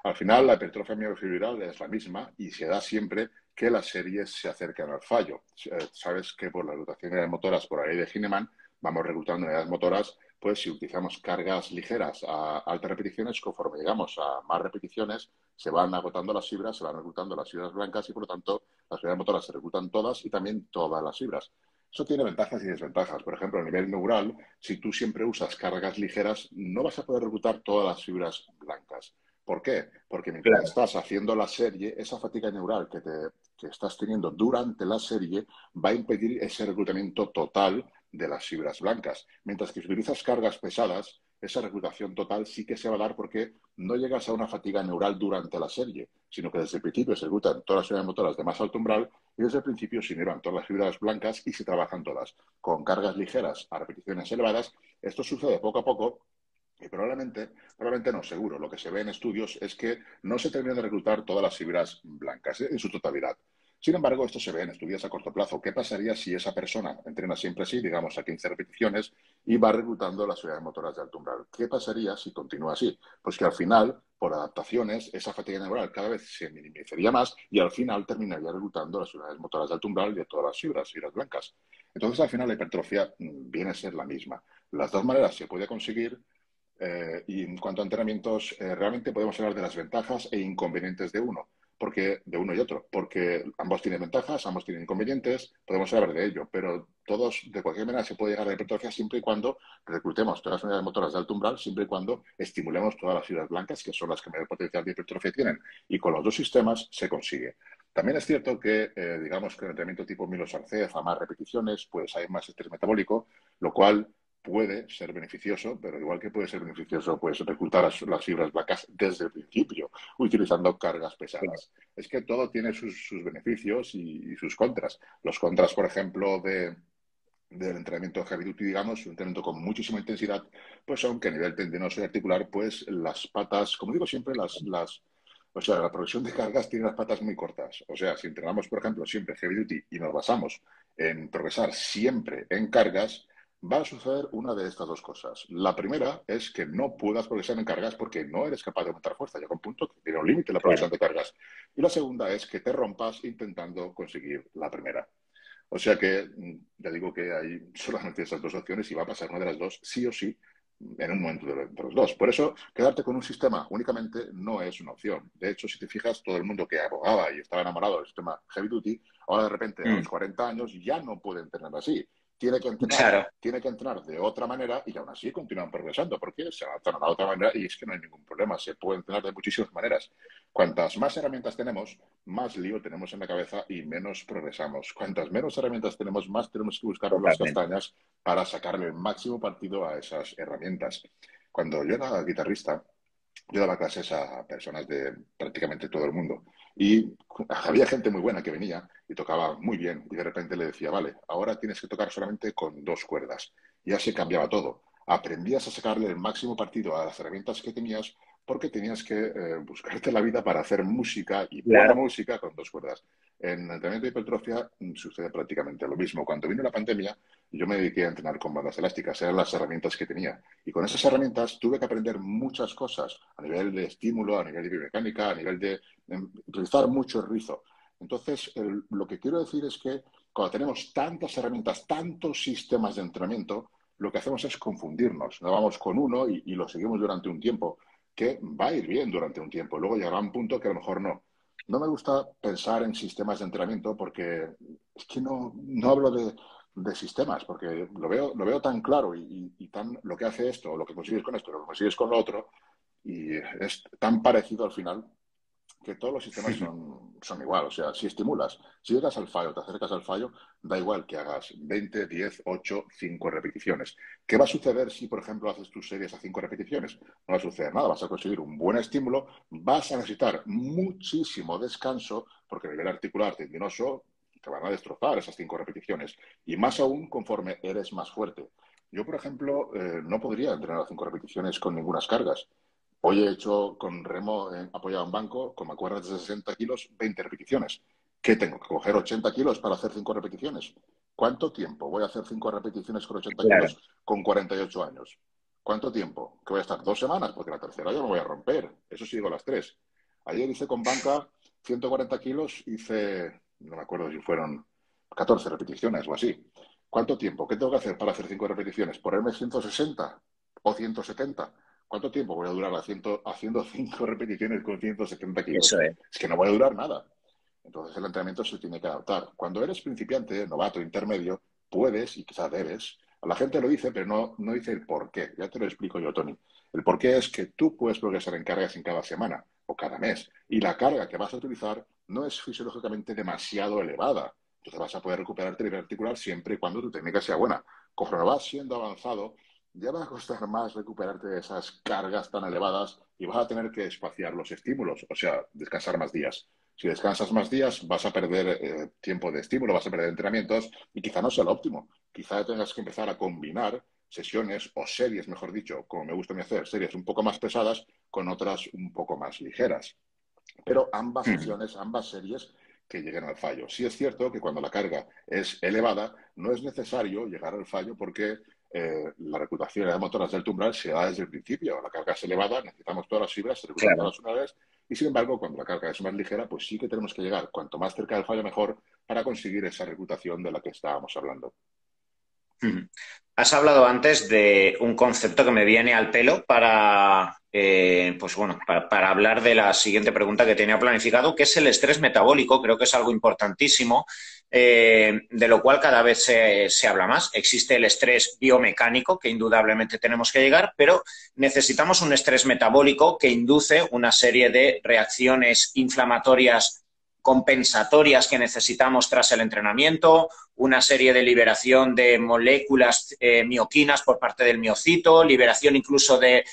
Al final, la hipertrofia miofibral es la misma y se da siempre que las series se acercan al fallo. Sabes que por la rotación de unidades motoras por la ley de Heinemann vamos reclutando unidades motoras, pues si utilizamos cargas ligeras a altas repeticiones, conforme llegamos a más repeticiones, se van agotando las fibras, se van reclutando las fibras blancas y por lo tanto las unidades motoras se reclutan todas y también todas las fibras. Eso tiene ventajas y desventajas. Por ejemplo, a nivel neural, si tú siempre usas cargas ligeras, no vas a poder reclutar todas las fibras blancas. ¿Por qué? Porque mientras Claro. estás haciendo la serie, esa fatiga neural que estás teniendo durante la serie va a impedir ese reclutamiento total de las fibras blancas. Mientras que si utilizas cargas pesadas, esa reclutación total sí que se va a dar porque no llegas a una fatiga neural durante la serie, sino que desde el principio se reclutan todas las unidades motoras de más alto umbral y desde el principio se inervan todas las fibras blancas y se trabajan todas. Con cargas ligeras a repeticiones elevadas, esto sucede poco a poco y probablemente no, seguro. Lo que se ve en estudios es que no se terminan de reclutar todas las fibras blancas en su totalidad. Sin embargo, esto se ve en estudios a corto plazo. ¿Qué pasaría si esa persona entrena siempre así, digamos a 15 repeticiones, y va reclutando las unidades motoras de alto umbral? ¿Qué pasaría si continúa así? Pues que al final, por adaptaciones, esa fatiga neural cada vez se minimizaría más y al final terminaría reclutando las unidades motoras de alto umbral de todas las fibras blancas. Entonces, al final, la hipertrofia viene a ser la misma. Las dos maneras se puede conseguir y en cuanto a entrenamientos, realmente podemos hablar de las ventajas e inconvenientes de uno, porque de uno y otro, porque ambos tienen ventajas, ambos tienen inconvenientes, podemos hablar de ello, pero todos, de cualquier manera, se puede llegar a la hipertrofia siempre y cuando reclutemos todas las unidades motoras de alto umbral, siempre y cuando estimulemos todas las fibras blancas, que son las que mayor potencial de hipertrofia tienen, y con los dos sistemas se consigue. También es cierto que, digamos que el entrenamiento tipo Milos Sarcez a más repeticiones, pues hay más estrés metabólico, lo cual puede ser beneficioso, pero igual que puede ser beneficioso, pues reclutar las fibras blancas desde el principio, utilizando cargas pesadas. Es que todo tiene sus beneficios y sus contras. Los contras, por ejemplo, del entrenamiento de heavy duty, digamos, un entrenamiento con muchísima intensidad, pues son que a nivel tendinoso y articular, pues las patas, como digo siempre, o sea, la progresión de cargas tiene las patas muy cortas. O sea, si entrenamos, por ejemplo, siempre heavy duty y nos basamos en progresar siempre en cargas, va a suceder una de estas dos cosas. La primera es que no puedas progresar en cargas porque no eres capaz de aumentar fuerza. Llega un punto que tiene un límite la progresión Claro. de cargas. Y la segunda es que te rompas intentando conseguir la primera. O sea que ya digo que hay solamente esas dos opciones y va a pasar una de las dos sí o sí en un momento de los dos. Por eso, quedarte con un sistema únicamente no es una opción. De hecho, si te fijas, todo el mundo que abogaba y estaba enamorado del sistema heavy duty, ahora de repente a los Mm. 40 años ya no puede entrenar así. Claro. Tiene que entrenar de otra manera y aún así continúan progresando porque se va a entrenar de otra manera y es que no hay ningún problema. Se puede entrenar de muchísimas maneras. Cuantas más herramientas tenemos, más lío tenemos en la cabeza y menos progresamos. Cuantas menos herramientas tenemos, más tenemos que buscar las Totalmente. castañas para sacarle el máximo partido a esas herramientas. Cuando yo era guitarrista, yo daba clases a personas de prácticamente todo el mundo y había gente muy buena que venía y tocaba muy bien y de repente le decía, vale, ahora tienes que tocar solamente con dos cuerdas. Y ya se cambiaba todo. Aprendías a sacarle el máximo partido a las herramientas que tenías porque tenías que buscarte la vida para hacer música y buena Claro. música con dos cuerdas. En entrenamiento de hipertrofia sucede prácticamente lo mismo. Cuando vino la pandemia, yo me dediqué a entrenar con bandas elásticas, eran las herramientas que tenía. Y con esas herramientas tuve que aprender muchas cosas a nivel de estímulo, a nivel de biomecánica, a nivel de utilizar mucho el rizo. Entonces, lo que quiero decir es que cuando tenemos tantas herramientas, tantos sistemas de entrenamiento, lo que hacemos es confundirnos. Nos vamos con uno y lo seguimos durante un tiempo, que va a ir bien durante un tiempo. Luego llegará un punto que a lo mejor no. No me gusta pensar en sistemas de entrenamiento porque es que no hablo de sistemas, porque lo veo tan claro y tan lo que hace esto, o lo que consigues con esto, lo que consigues con lo otro, y es tan parecido al final que todos los sistemas son igual. O sea, si estimulas, si llegas al fallo, te acercas al fallo, da igual que hagas 20, 10, 8, 5 repeticiones. ¿Qué va a suceder si, por ejemplo, haces tus series a 5 repeticiones? No va a suceder nada, vas a conseguir un buen estímulo, vas a necesitar muchísimo descanso, porque a nivel articular, tendinoso, te van a destrozar esas 5 repeticiones. Y más aún conforme eres más fuerte. Yo, por ejemplo, no podría entrenar a 5 repeticiones con ninguna cargas. Hoy he hecho con remo apoyado en banco, con mancuernas de 60 kilos, 20 repeticiones. ¿Qué tengo? ¿Que coger 80 kilos para hacer 5 repeticiones? ¿Cuánto tiempo voy a hacer 5 repeticiones con 80 claro. kilos con 48 años? ¿Cuánto tiempo? ¿Que voy a estar 2 semanas? Porque la tercera ya me voy a romper. Eso sí digo las tres. Ayer hice con banca 140 kilos, hice, no me acuerdo si fueron 14 repeticiones o así. ¿Cuánto tiempo? ¿Qué tengo que hacer para hacer 5 repeticiones? ¿Ponerme 160 o 170? ¿Cuánto tiempo voy a durar haciendo 5 repeticiones con 170 Eso kilos? es. Es que no voy a durar nada. Entonces el entrenamiento se tiene que adaptar. Cuando eres principiante, novato, intermedio, puedes y quizás debes. La gente lo dice, pero no dice el por qué. Ya te lo explico yo, Tony. El por qué es que tú puedes progresar en cargas en cada semana o cada mes. Y la carga que vas a utilizar no es fisiológicamente demasiado elevada. Entonces vas a poder recuperarte a nivel articular siempre y cuando tu técnica sea buena. Conforme vas siendo avanzado, ya va a costar más recuperarte de esas cargas tan elevadas y vas a tener que espaciar los estímulos, o sea, descansar más días. Si descansas más días, vas a perder tiempo de estímulo, vas a perder entrenamientos y quizá no sea lo óptimo. Quizá tengas que empezar a combinar sesiones o series, mejor dicho, como me gusta a mí hacer, series un poco más pesadas con otras un poco más ligeras. Pero ambas Mm. sesiones, ambas series que lleguen al fallo. Sí es cierto que cuando la carga es elevada, no es necesario llegar al fallo porque la reclutación de motoras del umbral se da desde el principio. La carga es elevada, necesitamos todas las fibras, se reclutan Claro. todas las unidades y sin embargo, cuando la carga es más ligera, pues sí que tenemos que llegar cuanto más cerca del fallo mejor para conseguir esa reclutación de la que estábamos hablando. Ujú. Has hablado antes de un concepto que me viene al pelo para, pues bueno, para hablar de la siguiente pregunta que tenía planificado, que es el estrés metabólico. Creo que es algo importantísimo, de lo cual cada vez se habla más. Existe el estrés biomecánico, que indudablemente tenemos que llegar, pero necesitamos un estrés metabólico que induce una serie de reacciones inflamatorias compensatorias que necesitamos tras el entrenamiento, una serie de liberación de moléculas mioquinas por parte del miocito, liberación incluso del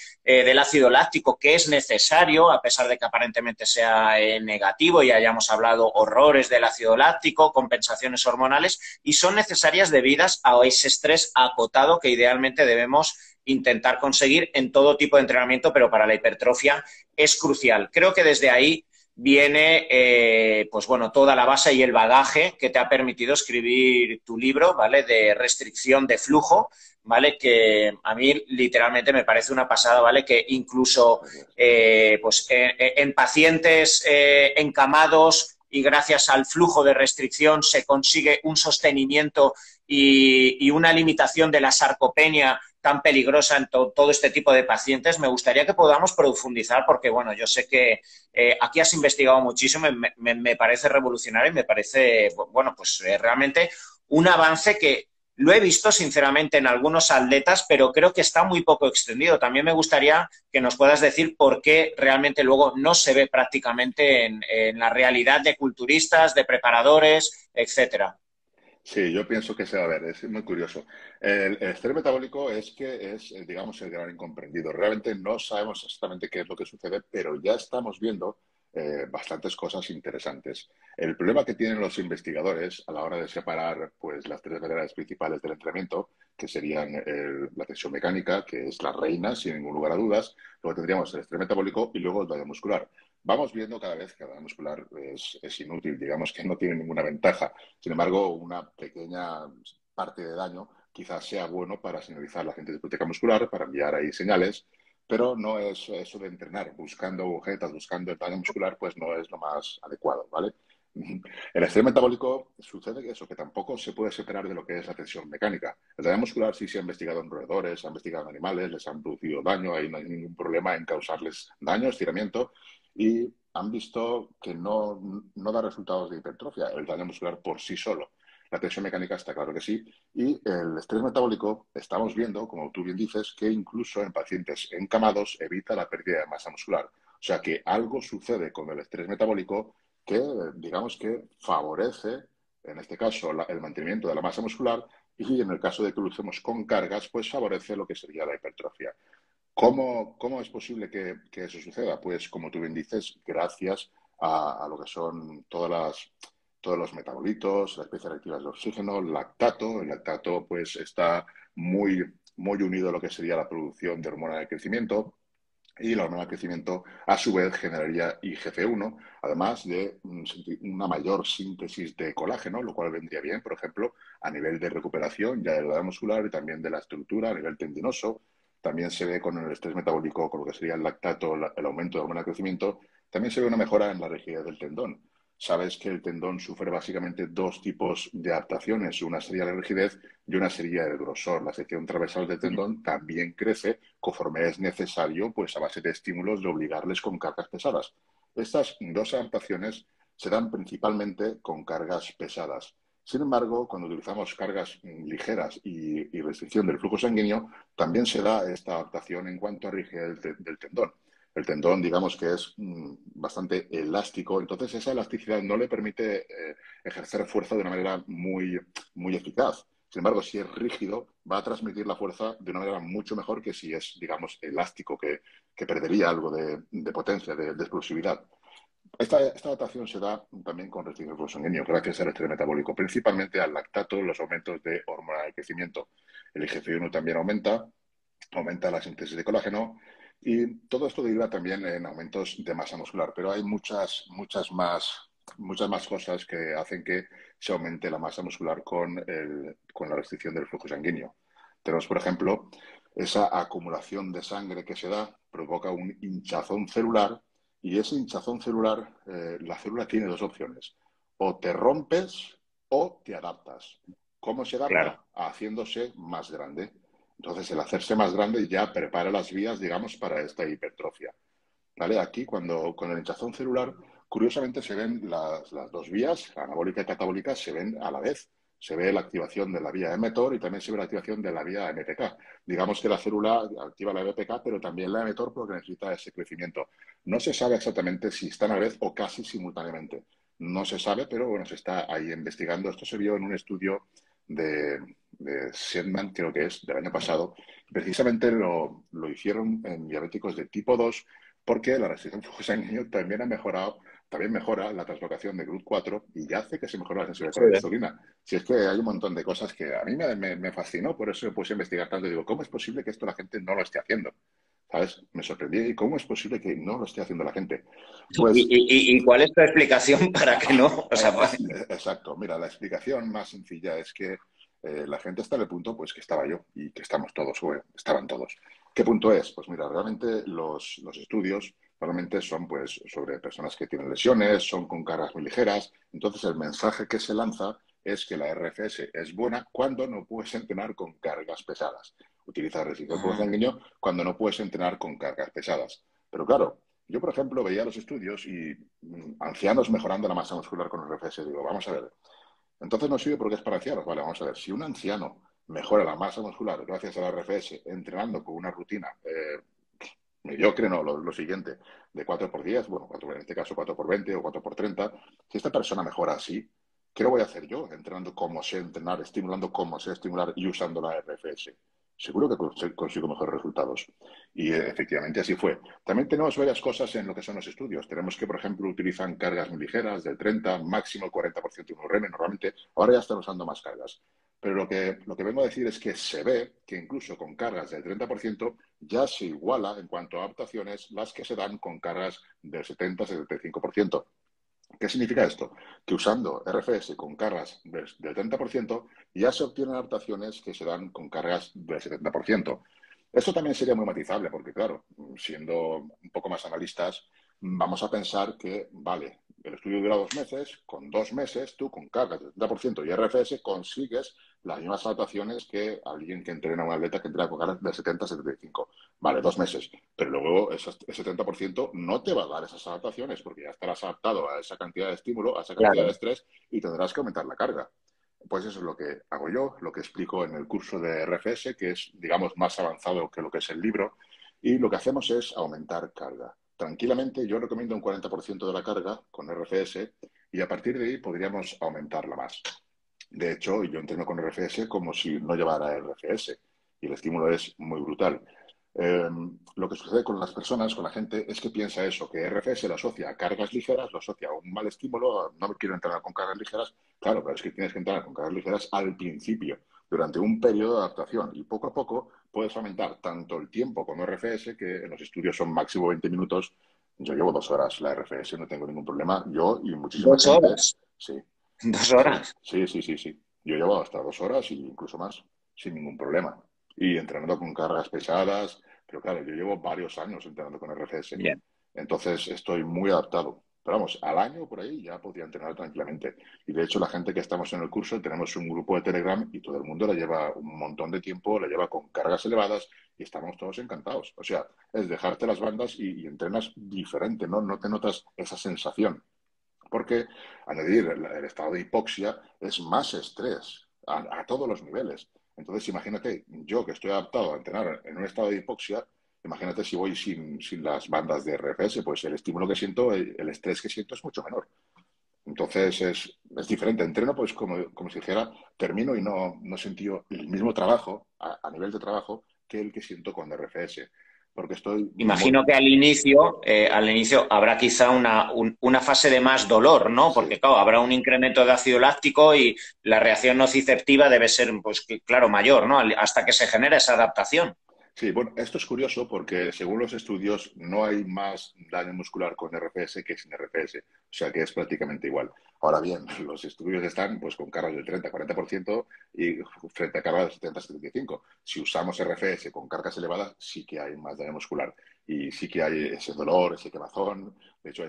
ácido láctico que es necesario, a pesar de que aparentemente sea negativo y hayamos hablado horrores del ácido láctico, compensaciones hormonales, y son necesarias debidas a ese estrés acotado que idealmente debemos intentar conseguir en todo tipo de entrenamiento, pero para la hipertrofia es crucial. Creo que desde ahí viene pues bueno, toda la base y el bagaje que te ha permitido escribir tu libro, ¿vale? De restricción de flujo, ¿vale? Que a mí literalmente me parece una pasada, ¿vale? Que incluso Gracias. pues en pacientes encamados y gracias al flujo de restricción se consigue un sostenimiento y una limitación de la sarcopenia tan peligrosa en todo este tipo de pacientes. Me gustaría que podamos profundizar porque, bueno, yo sé que aquí has investigado muchísimo, me parece revolucionario y me parece, bueno, pues realmente un avance que lo he visto sinceramente en algunos atletas, pero creo que está muy poco extendido. También me gustaría que nos puedas decir por qué realmente luego no se ve prácticamente en la realidad de culturistas, de preparadores, etcétera. Sí, yo pienso que se va a ver, es muy curioso. El estrés metabólico es que es, digamos, el gran incomprendido. Realmente no sabemos exactamente qué es lo que sucede, pero ya estamos viendo bastantes cosas interesantes. El problema que tienen los investigadores a la hora de separar pues, las tres variables principales del entrenamiento, que serían la tensión mecánica, que es la reina, sin ningún lugar a dudas, luego tendríamos el estrés metabólico y luego el daño muscular. Vamos viendo cada vez que el daño muscular es inútil, digamos que no tiene ninguna ventaja. Sin embargo, una pequeña parte de daño quizás sea bueno para señalizar a la gente de biblioteca muscular, para enviar ahí señales, pero no es eso de entrenar buscando agujetas, buscando el daño muscular, pues no es lo más adecuado, ¿vale? El estrés metabólico sucede que eso, que tampoco se puede separar de lo que es la tensión mecánica. El daño muscular sí se ha investigado en roedores, se ha investigado en animales, les han producido daño, ahí no hay ningún problema en causarles daño, estiramiento, y han visto que no da resultados de hipertrofia, el daño muscular por sí solo. La tensión mecánica está claro que sí. Y el estrés metabólico, estamos viendo, como tú bien dices, que incluso en pacientes encamados evita la pérdida de masa muscular. O sea que algo sucede con el estrés metabólico que, digamos que favorece, en este caso, el mantenimiento de la masa muscular y en el caso de que lo usemos con cargas, pues favorece lo que sería la hipertrofia. ¿Cómo es posible que eso suceda? Pues, como tú bien dices, gracias a lo que son todos los metabolitos, las especies reactivas de oxígeno, el lactato. El lactato, pues, está muy unido a lo que sería la producción de hormona de crecimiento. Y la hormona del crecimiento, a su vez, generaría IGF-1, además de una mayor síntesis de colágeno, lo cual vendría bien, por ejemplo, a nivel de recuperación ya de la edad muscular y también de la estructura a nivel tendinoso. También se ve con el estrés metabólico, con lo que sería el lactato, el aumento de hormona de crecimiento. También se ve una mejora en la rigidez del tendón. Sabes que el tendón sufre básicamente dos tipos de adaptaciones. Una sería la rigidez y una sería el grosor. La sección transversal del tendón también crece conforme es necesario, pues a base de estímulos de obligarles con cargas pesadas. Estas dos adaptaciones se dan principalmente con cargas pesadas. Sin embargo, cuando utilizamos cargas ligeras y restricción del flujo sanguíneo, también se da esta adaptación en cuanto a rigidez del tendón. El tendón, digamos que es bastante elástico, entonces esa elasticidad no le permite ejercer fuerza de una manera muy eficaz. Sin embargo, si es rígido, va a transmitir la fuerza de una manera mucho mejor que si es, digamos, elástico, que perdería algo de potencia, de explosividad. Esta adaptación se da también con restricción del flujo sanguíneo, gracias al estrés metabólico, principalmente al lactato, los aumentos de hormona de crecimiento. El IGF-1 también aumenta la síntesis de colágeno y todo esto deriva también en aumentos de masa muscular, pero hay muchas más cosas que hacen que se aumente la masa muscular con la restricción del flujo sanguíneo. Tenemos, por ejemplo, esa acumulación de sangre que se da, provoca un hinchazón celular y ese hinchazón celular, la célula tiene dos opciones, o te rompes o te adaptas. ¿Cómo se Claro. adapta? Haciéndose más grande. Entonces, el hacerse más grande ya prepara las vías, digamos, para esta hipertrofia. ¿Vale? Aquí, con el hinchazón celular, curiosamente se ven las dos vías, la anabólica y catabólica, se ven a la vez. Se ve la activación de la vía mTOR y también se ve la activación de la vía MPK. Digamos que la célula activa la MPK, pero también la mTOR porque necesita ese crecimiento. No se sabe exactamente si están a la vez o casi simultáneamente. No se sabe, pero bueno, se está ahí investigando. Esto se vio en un estudio de Sedman, creo que es, del año pasado. Precisamente lo hicieron en diabéticos de tipo 2 porque la restricción de flujo sanguíneo también mejora la translocación de GLUT4 y ya hace que se mejore la sensibilidad Sí, con la insulina. Si es que hay un montón de cosas que a mí me fascinó, por eso me puse a investigar tanto y digo, ¿cómo es posible que esto la gente no lo esté haciendo? ¿Sabes? Me sorprendí. ¿Y cómo es posible que no lo esté haciendo la gente? Pues ¿Y cuál es tu explicación para que no? O sea, exacto. Mira, la explicación más sencilla es que la gente está en el punto pues que estaba yo y que estamos todos, o estaban todos. ¿Qué punto es? Pues mira, realmente los estudios normalmente son pues sobre personas que tienen lesiones, son con cargas muy ligeras. Entonces el mensaje que se lanza es que la RFS es buena cuando no puedes entrenar con cargas pesadas. Utiliza resistol ah, sanguíneo cuando no puedes entrenar con cargas pesadas. Pero claro, yo, por ejemplo, veía los estudios y ancianos mejorando la masa muscular con RFS. Digo, vamos a ver, entonces no sirve porque es para ancianos. Vale, vamos a ver, si un anciano mejora la masa muscular gracias a la RFS entrenando con una rutina mediocre, no, lo siguiente, de 4x10, bueno, 4, en este caso 4x20 o 4x30, si esta persona mejora así, ¿qué lo voy a hacer yo? Entrenando como sé entrenar, estimulando como sé estimular y usando la RFS. Seguro que consigo mejores resultados. Y efectivamente así fue. También tenemos varias cosas en lo que son los estudios. Tenemos que, por ejemplo, utilizan cargas muy ligeras, del 30, máximo el 40% de un RM normalmente. Ahora ya están usando más cargas. Pero lo que vengo a decir es que se ve que incluso con cargas del 30% ya se iguala en cuanto a adaptaciones las que se dan con cargas del 70-75%. ¿Qué significa esto? Que usando RFS con cargas del 30% ya se obtienen adaptaciones que se dan con cargas del 70%. Esto también sería muy matizable porque, claro, siendo un poco más analistas, vamos a pensar que, vale, el estudio dura 2 meses, con 2 meses tú con cargas del 70% y RFS consigues las mismas adaptaciones que alguien que entrena a un atleta que entrena con cargas del 70-75. Vale, 2 meses. Pero luego ese 70% no te va a dar esas adaptaciones porque ya estarás adaptado a esa cantidad de estímulo, a esa cantidad de claro. estrés y tendrás que aumentar la carga. Pues eso es lo que hago yo, lo que explico en el curso de RFS, que es, digamos, más avanzado que lo que es el libro. Y lo que hacemos es aumentar carga. Tranquilamente, yo recomiendo un 40% de la carga con RFS y a partir de ahí podríamos aumentarla más. De hecho, yo entreno con RFS como si no llevara RFS y el estímulo es muy brutal. Lo que sucede con las personas, con la gente, es que piensa eso, que RFS lo asocia a cargas ligeras, lo asocia a un mal estímulo, no me quiero entrenar con cargas ligeras. Claro, pero es que tienes que entrenar con cargas ligeras al principio, durante un periodo de adaptación y poco a poco puedes aumentar tanto el tiempo con RFS, que en los estudios son máximo 20 minutos. Yo llevo 2 horas la RFS, no tengo ningún problema. Yo y muchísima Dos gente, horas. sí, Dos sí, horas. sí, sí, sí, sí. Yo llevo hasta 2 horas e incluso más, sin ningún problema. Y entrenando con cargas pesadas, pero claro, yo llevo varios años entrenando con RFS. Bien. Entonces estoy muy adaptado. Pero vamos, al año por ahí ya podría entrenar tranquilamente. Y de hecho la gente que estamos en el curso tenemos un grupo de Telegram y todo el mundo la lleva un montón de tiempo, la lleva con cargas elevadas y estamos todos encantados. O sea, es dejarte las bandas y entrenas diferente, ¿no? No te notas esa sensación. Porque añadir el estado de hipoxia es más estrés a todos los niveles. Entonces, imagínate, yo que estoy adaptado a entrenar en un estado de hipoxia, imagínate si voy sin las bandas de RFS, pues el estímulo que siento, el estrés que siento es mucho menor. Entonces es diferente. Entreno pues como si dijera, termino y no sentí el mismo trabajo a nivel de trabajo que el que siento con RFS. Porque estoy muy... Imagino que al inicio habrá quizá una fase de más dolor, ¿no? Sí, Porque, claro, habrá un incremento de ácido láctico y la reacción nociceptiva debe ser, pues, claro, mayor, ¿no? Hasta que se genera esa adaptación. sí, bueno, esto es curioso porque según los estudios no hay más daño muscular con RPS que sin RPS, o sea que es prácticamente igual. Ahora bien, los estudios están pues con cargas del 30-40% y frente a cargas del 70-75%. Si usamos RFS con cargas elevadas, sí que hay más daño muscular y sí que hay ese dolor, ese quemazón. De hecho,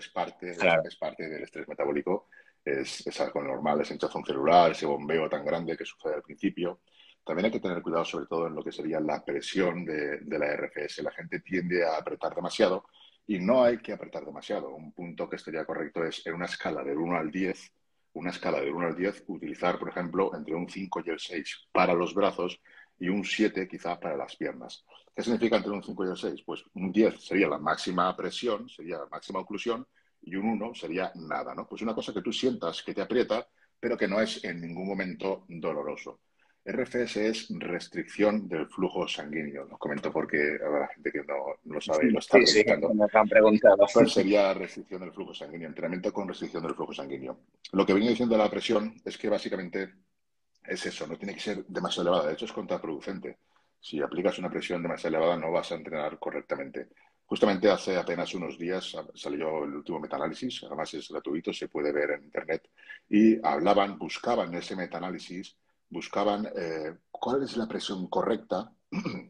Claro. es parte del estrés metabólico, es algo normal, esa hinchazón celular, ese bombeo tan grande que sucede al principio. También hay que tener cuidado, sobre todo en lo que sería la presión de la RFS. La gente tiende a apretar demasiado y no hay que apretar demasiado. Un punto que estaría correcto es en una escala del 1 al 10, una escala del 1 al 10, utilizar, por ejemplo, entre un 5 y el 6 para los brazos y un 7 quizá para las piernas. ¿Qué significa entre un 5 y el 6? Pues un 10 sería la máxima presión, sería la máxima oclusión y un 1 sería nada, ¿no? Pues una cosa que tú sientas que te aprieta, pero que no es en ningún momento doloroso. RFS es restricción del flujo sanguíneo. Lo comento porque habrá gente que no lo sabe y lo está Sí, sí, preguntando. nos han preguntado. Pues sería restricción del flujo sanguíneo, entrenamiento con restricción del flujo sanguíneo. Lo que venía diciendo de la presión es que básicamente es eso, no tiene que ser demasiado elevada. De hecho, es contraproducente. Si aplicas una presión demasiado elevada, no vas a entrenar correctamente. Justamente hace apenas unos días salió el último metaanálisis, además es gratuito, se puede ver en internet, y buscaban en ese metaanálisis, buscaban cuál es la presión correcta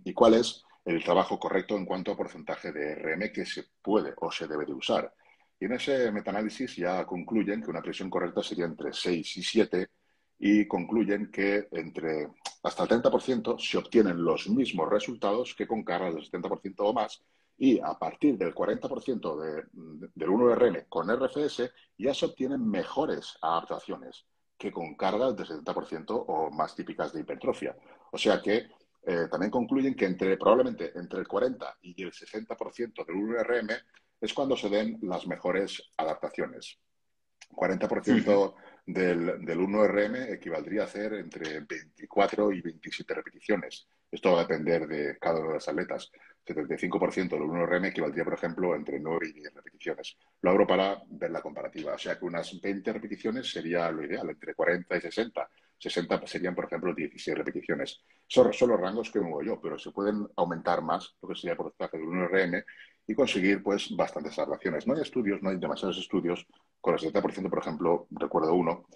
y cuál es el trabajo correcto en cuanto a porcentaje de RM que se puede o se debe de usar. Y en ese metaanálisis ya concluyen que una presión correcta sería entre 6 y 7 y concluyen que entre hasta el 30% se obtienen los mismos resultados que con cargas del 70% o más y a partir del 40% del 1RM con RFS ya se obtienen mejores adaptaciones que con cargas del 70% o más típicas de hipertrofia. O sea que también concluyen que probablemente entre el 40 y el 60% del 1RM es cuando se den las mejores adaptaciones. 40% del 1RM equivaldría a hacer entre 24 y 27 repeticiones. Esto va a depender de cada uno de los atletas. 75% del 1RM equivaldría, por ejemplo, entre 9 y 10 repeticiones. Lo abro para ver la comparativa. O sea que unas 20 repeticiones sería lo ideal, entre 40 y 60. 60 serían, por ejemplo, 16 repeticiones. Son los rangos que muevo yo, pero se pueden aumentar más, lo que sería el porcentaje del 1RM, y conseguir pues bastantes adaptaciones. No hay estudios, no hay demasiados estudios con el 70%, por ejemplo, recuerdo uno,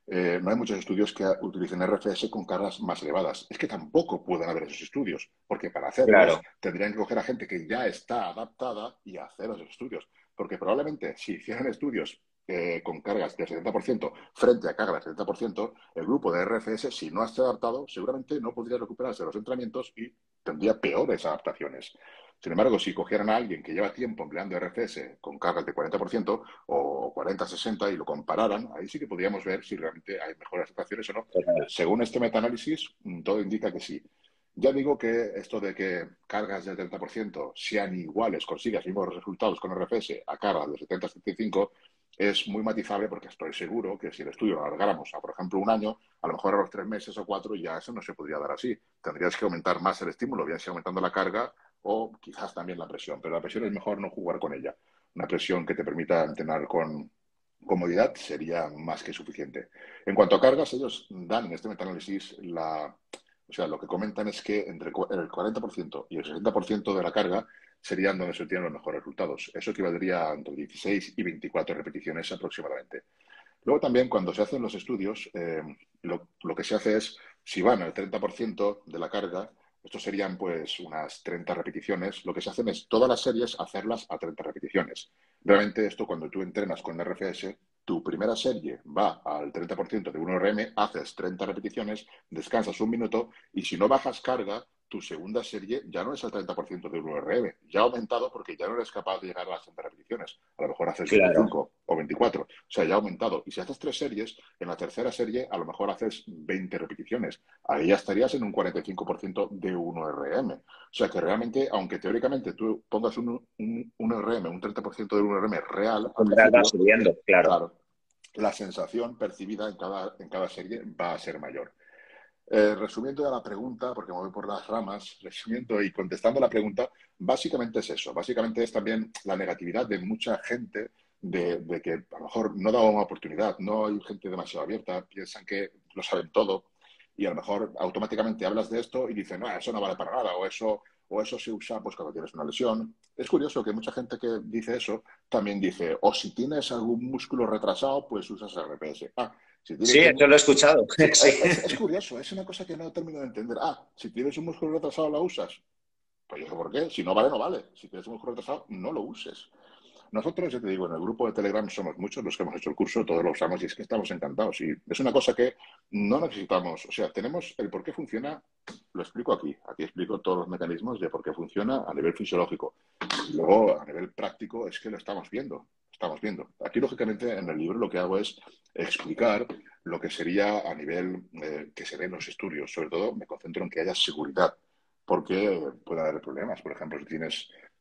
no hay muchos estudios que utilicen RFS con cargas más elevadas. Es que tampoco pueden haber esos estudios, porque para hacerlos Claro. tendrían que coger a gente que ya está adaptada y hacer esos estudios. Porque probablemente si hicieran estudios con cargas del 70% frente a cargas del 70%, el grupo de RFS, si no está adaptado, seguramente no podría recuperarse de los entrenamientos y tendría peores adaptaciones. Sin embargo, si cogieran a alguien que lleva tiempo empleando RFS con cargas de 40% o 40-60 y lo compararan, ahí sí que podríamos ver si realmente hay mejores adaptaciones o no. Según este metaanálisis, todo indica que sí. Ya digo que esto de que cargas del 30% sean iguales, consigas mismos resultados con RFS a cargas del 70-75, es muy matizable porque estoy seguro que si el estudio lo alargáramos a, por ejemplo, un año, a lo mejor a los 3 meses o 4 ya eso no se podría dar así. Tendrías que aumentar más el estímulo, bien sea aumentando la carga o quizás también la presión, pero la presión es mejor no jugar con ella. Una presión que te permita entrenar con comodidad sería más que suficiente. En cuanto a cargas, ellos dan en este metaanálisis o sea, lo que comentan es que entre el 40% y el 60% de la carga serían donde se obtienen los mejores resultados. Eso equivaldría a entre 16 y 24 repeticiones aproximadamente. Luego también cuando se hacen los estudios, lo que se hace es, si van al 30% de la carga, esto serían pues unas 30 repeticiones, lo que se hacen es todas las series hacerlas a 30 repeticiones. Realmente esto cuando tú entrenas con RFS, tu primera serie va al 30% de 1RM, haces 30 repeticiones, descansas un minuto y si no bajas carga, tu segunda serie ya no es al 30% de 1RM, ya ha aumentado porque ya no eres capaz de llegar a las 30 repeticiones. A lo mejor haces Claro. 25 o 24, o sea, ya ha aumentado. Y si haces tres series, en la tercera serie a lo mejor haces 20 repeticiones. Ahí ya estarías en un 45% de 1RM. O sea que realmente, aunque teóricamente tú pongas un RM, un 30% de 1RM real al Umbral va principio, subiendo, claro. claro, la sensación percibida en cada serie va a ser mayor. Resumiendo ya la pregunta, porque me voy por las ramas, resumiendo y contestando la pregunta, básicamente es eso. Básicamente es también la negatividad de mucha gente de que a lo mejor no da una oportunidad, no hay gente demasiado abierta, piensan que lo saben todo y a lo mejor automáticamente hablas de esto y dicen, no, eso no vale para nada o eso se usa pues cuando tienes una lesión. Es curioso que mucha gente que dice eso también dice, o si tienes algún músculo retrasado, pues usas RPS. Si Sí, tienes eso un, lo he escuchado. Sí, Sí. es curioso, es una cosa que no termino de entender. Si tienes un músculo retrasado, ¿la usas? Pues yo sé por qué. Si no vale, no vale. Si tienes un músculo retrasado, no lo uses. Nosotros, ya te digo, en el grupo de Telegram somos muchos los que hemos hecho el curso, todos lo usamos y es que estamos encantados. Y es una cosa que no necesitamos. O sea, tenemos el por qué funciona, lo explico aquí. Aquí explico todos los mecanismos de por qué funciona a nivel fisiológico. Y luego, a nivel práctico, es que lo estamos viendo. Estamos viendo. Aquí, lógicamente, en el libro lo que hago es explicar lo que sería a nivel que se ve en los estudios. Sobre todo, me concentro en que haya seguridad, porque puede haber problemas. Por ejemplo,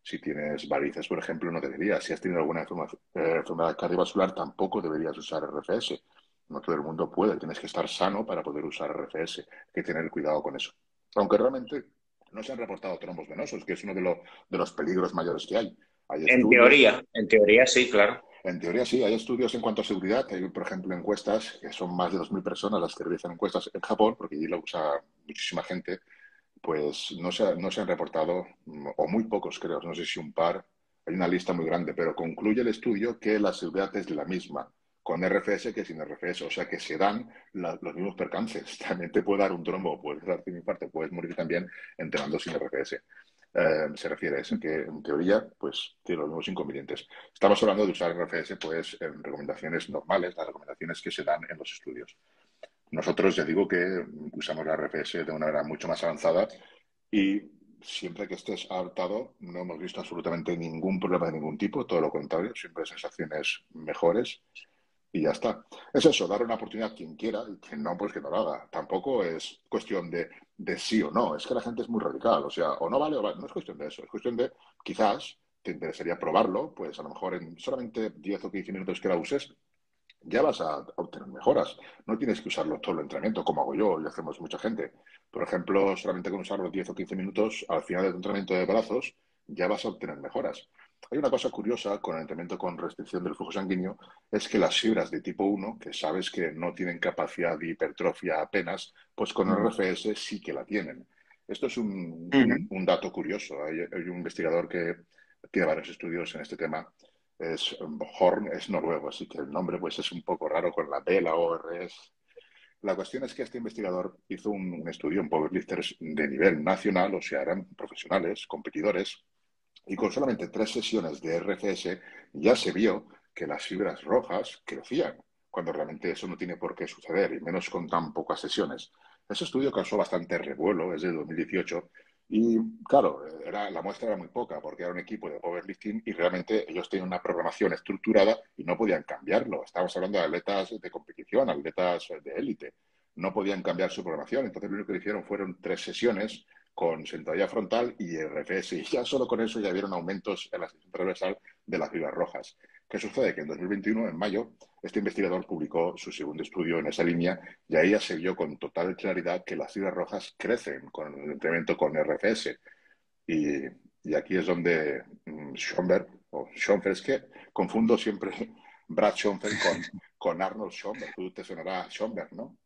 si tienes varices, por ejemplo, no deberías. Si has tenido alguna enfermedad cardiovascular, tampoco deberías usar RFS. No todo el mundo puede. Tienes que estar sano para poder usar RFS. Hay que tener cuidado con eso. Aunque realmente no se han reportado trombos venosos, que es uno de los peligros mayores que hay. Hay estudios, En teoría sí, claro. en teoría sí, hay estudios en cuanto a seguridad. Hay, por ejemplo, encuestas, que son más de 2.000 personas las que realizan encuestas en Japón, porque allí lo usa muchísima gente, pues no se han reportado, o muy pocos creo, no sé si un par, hay una lista muy grande, pero concluye el estudio que la seguridad es la misma con RFS que sin RFS, o sea que se dan los mismos percances. También te puede dar un trombo, puedes darte un infarto, puedes morir también entrenando sin RFS. Se refiere a eso, que en teoría pues tiene los mismos inconvenientes. Estamos hablando de usar RFS pues en recomendaciones normales, las recomendaciones que se dan en los estudios. Nosotros ya digo que usamos la RFS de una manera mucho más avanzada y siempre que estés adaptado no hemos visto absolutamente ningún problema de ningún tipo, todo lo contrario, siempre sensaciones mejores y ya está. Es eso, dar una oportunidad a quien quiera y quien no, pues que no lo haga. Tampoco es cuestión de sí o no, es que la gente es muy radical, o sea, o no vale o vale, no es cuestión de eso, es cuestión de quizás te interesaría probarlo, pues a lo mejor en solamente 10 o 15 minutos que la uses, ya vas a obtener mejoras. No tienes que usarlo todo el entrenamiento, como hago yo y hacemos mucha gente. Por ejemplo, solamente con usarlo 10 o 15 minutos al final del entrenamiento de brazos, ya vas a obtener mejoras. Hay una cosa curiosa con el entrenamiento con restricción del flujo sanguíneo, es que las fibras de tipo 1, que sabes que no tienen capacidad de hipertrofia apenas, pues con Mm. RFS sí que la tienen. Esto es un, un- Ujú. un dato curioso. Hay un investigador que tiene varios estudios en este tema, es Horn, es noruego, así que el nombre pues es un poco raro con la B, la O, R. La cuestión es que este investigador hizo un estudio en powerlifters de nivel nacional, o sea, eran profesionales, competidores, y con solamente 3 sesiones de RFS ya se vio que las fibras rojas crecían, cuando realmente eso no tiene por qué suceder, y menos con tan pocas sesiones. Ese estudio causó bastante revuelo, es de 2018, y claro, la muestra era muy poca, porque era un equipo de powerlifting y realmente ellos tenían una programación estructurada y no podían cambiarlo. Estamos hablando de atletas de competición, atletas de élite. No podían cambiar su programación, entonces lo único que hicieron fueron 3 sesiones con sentadilla frontal y RFS. Y ya solo con eso ya vieron aumentos en la sección transversal de las fibras rojas. ¿Qué sucede? Que en 2021, en mayo, este investigador publicó su segundo estudio en esa línea y ahí ya se vio con total claridad que las fibras rojas crecen con el entrenamiento con RFS. Y, y aquí es donde Schoenberg, o Schoenberg, es que confundo siempre Brad Schoenfeld con Arnold Schoenberg. Tú te sonará Schoenberg, ¿no?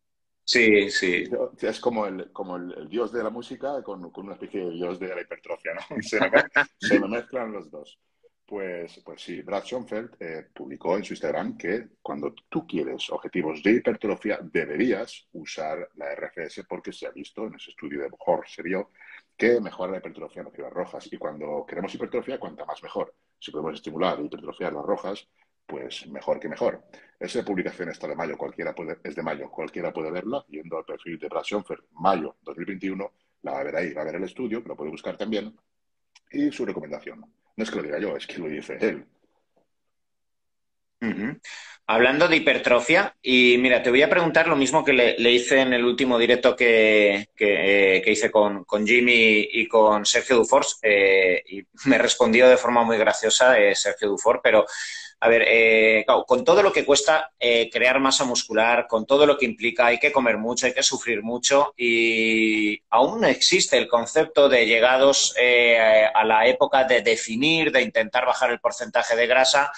Sí, sí. Es como el dios de la música con una especie de dios de la hipertrofia, ¿no? Se me mezclan los dos. Pues sí, Brad Schoenfeld publicó en su Instagram que cuando tú quieres objetivos de hipertrofia deberías usar la RFS porque se ha visto en ese estudio de Bohr, se vio que mejora la hipertrofia en las fibras rojas. Y cuando queremos hipertrofia, cuanta más mejor. Si podemos estimular y hipertrofiar las rojas, pues mejor que mejor. Esa publicación está de mayo, es de mayo, cualquiera puede verla yendo al perfil de Brad Schoenfeld, mayo 2021, la va a ver ahí, va a ver el estudio, que lo puede buscar también, y su recomendación. No es que lo diga yo, es que lo dice él. Ujú. Hablando de hipertrofia, y mira, te voy a preguntar lo mismo que le hice en el último directo que hice con Jimmy y con Sergio Dufors, y me respondió de forma muy graciosa Sergio Dufort, pero a ver, claro, con todo lo que cuesta crear masa muscular, con todo lo que implica, hay que comer mucho, hay que sufrir mucho y aún no existe el concepto de llegados a la época de definir, de intentar bajar el porcentaje de grasa.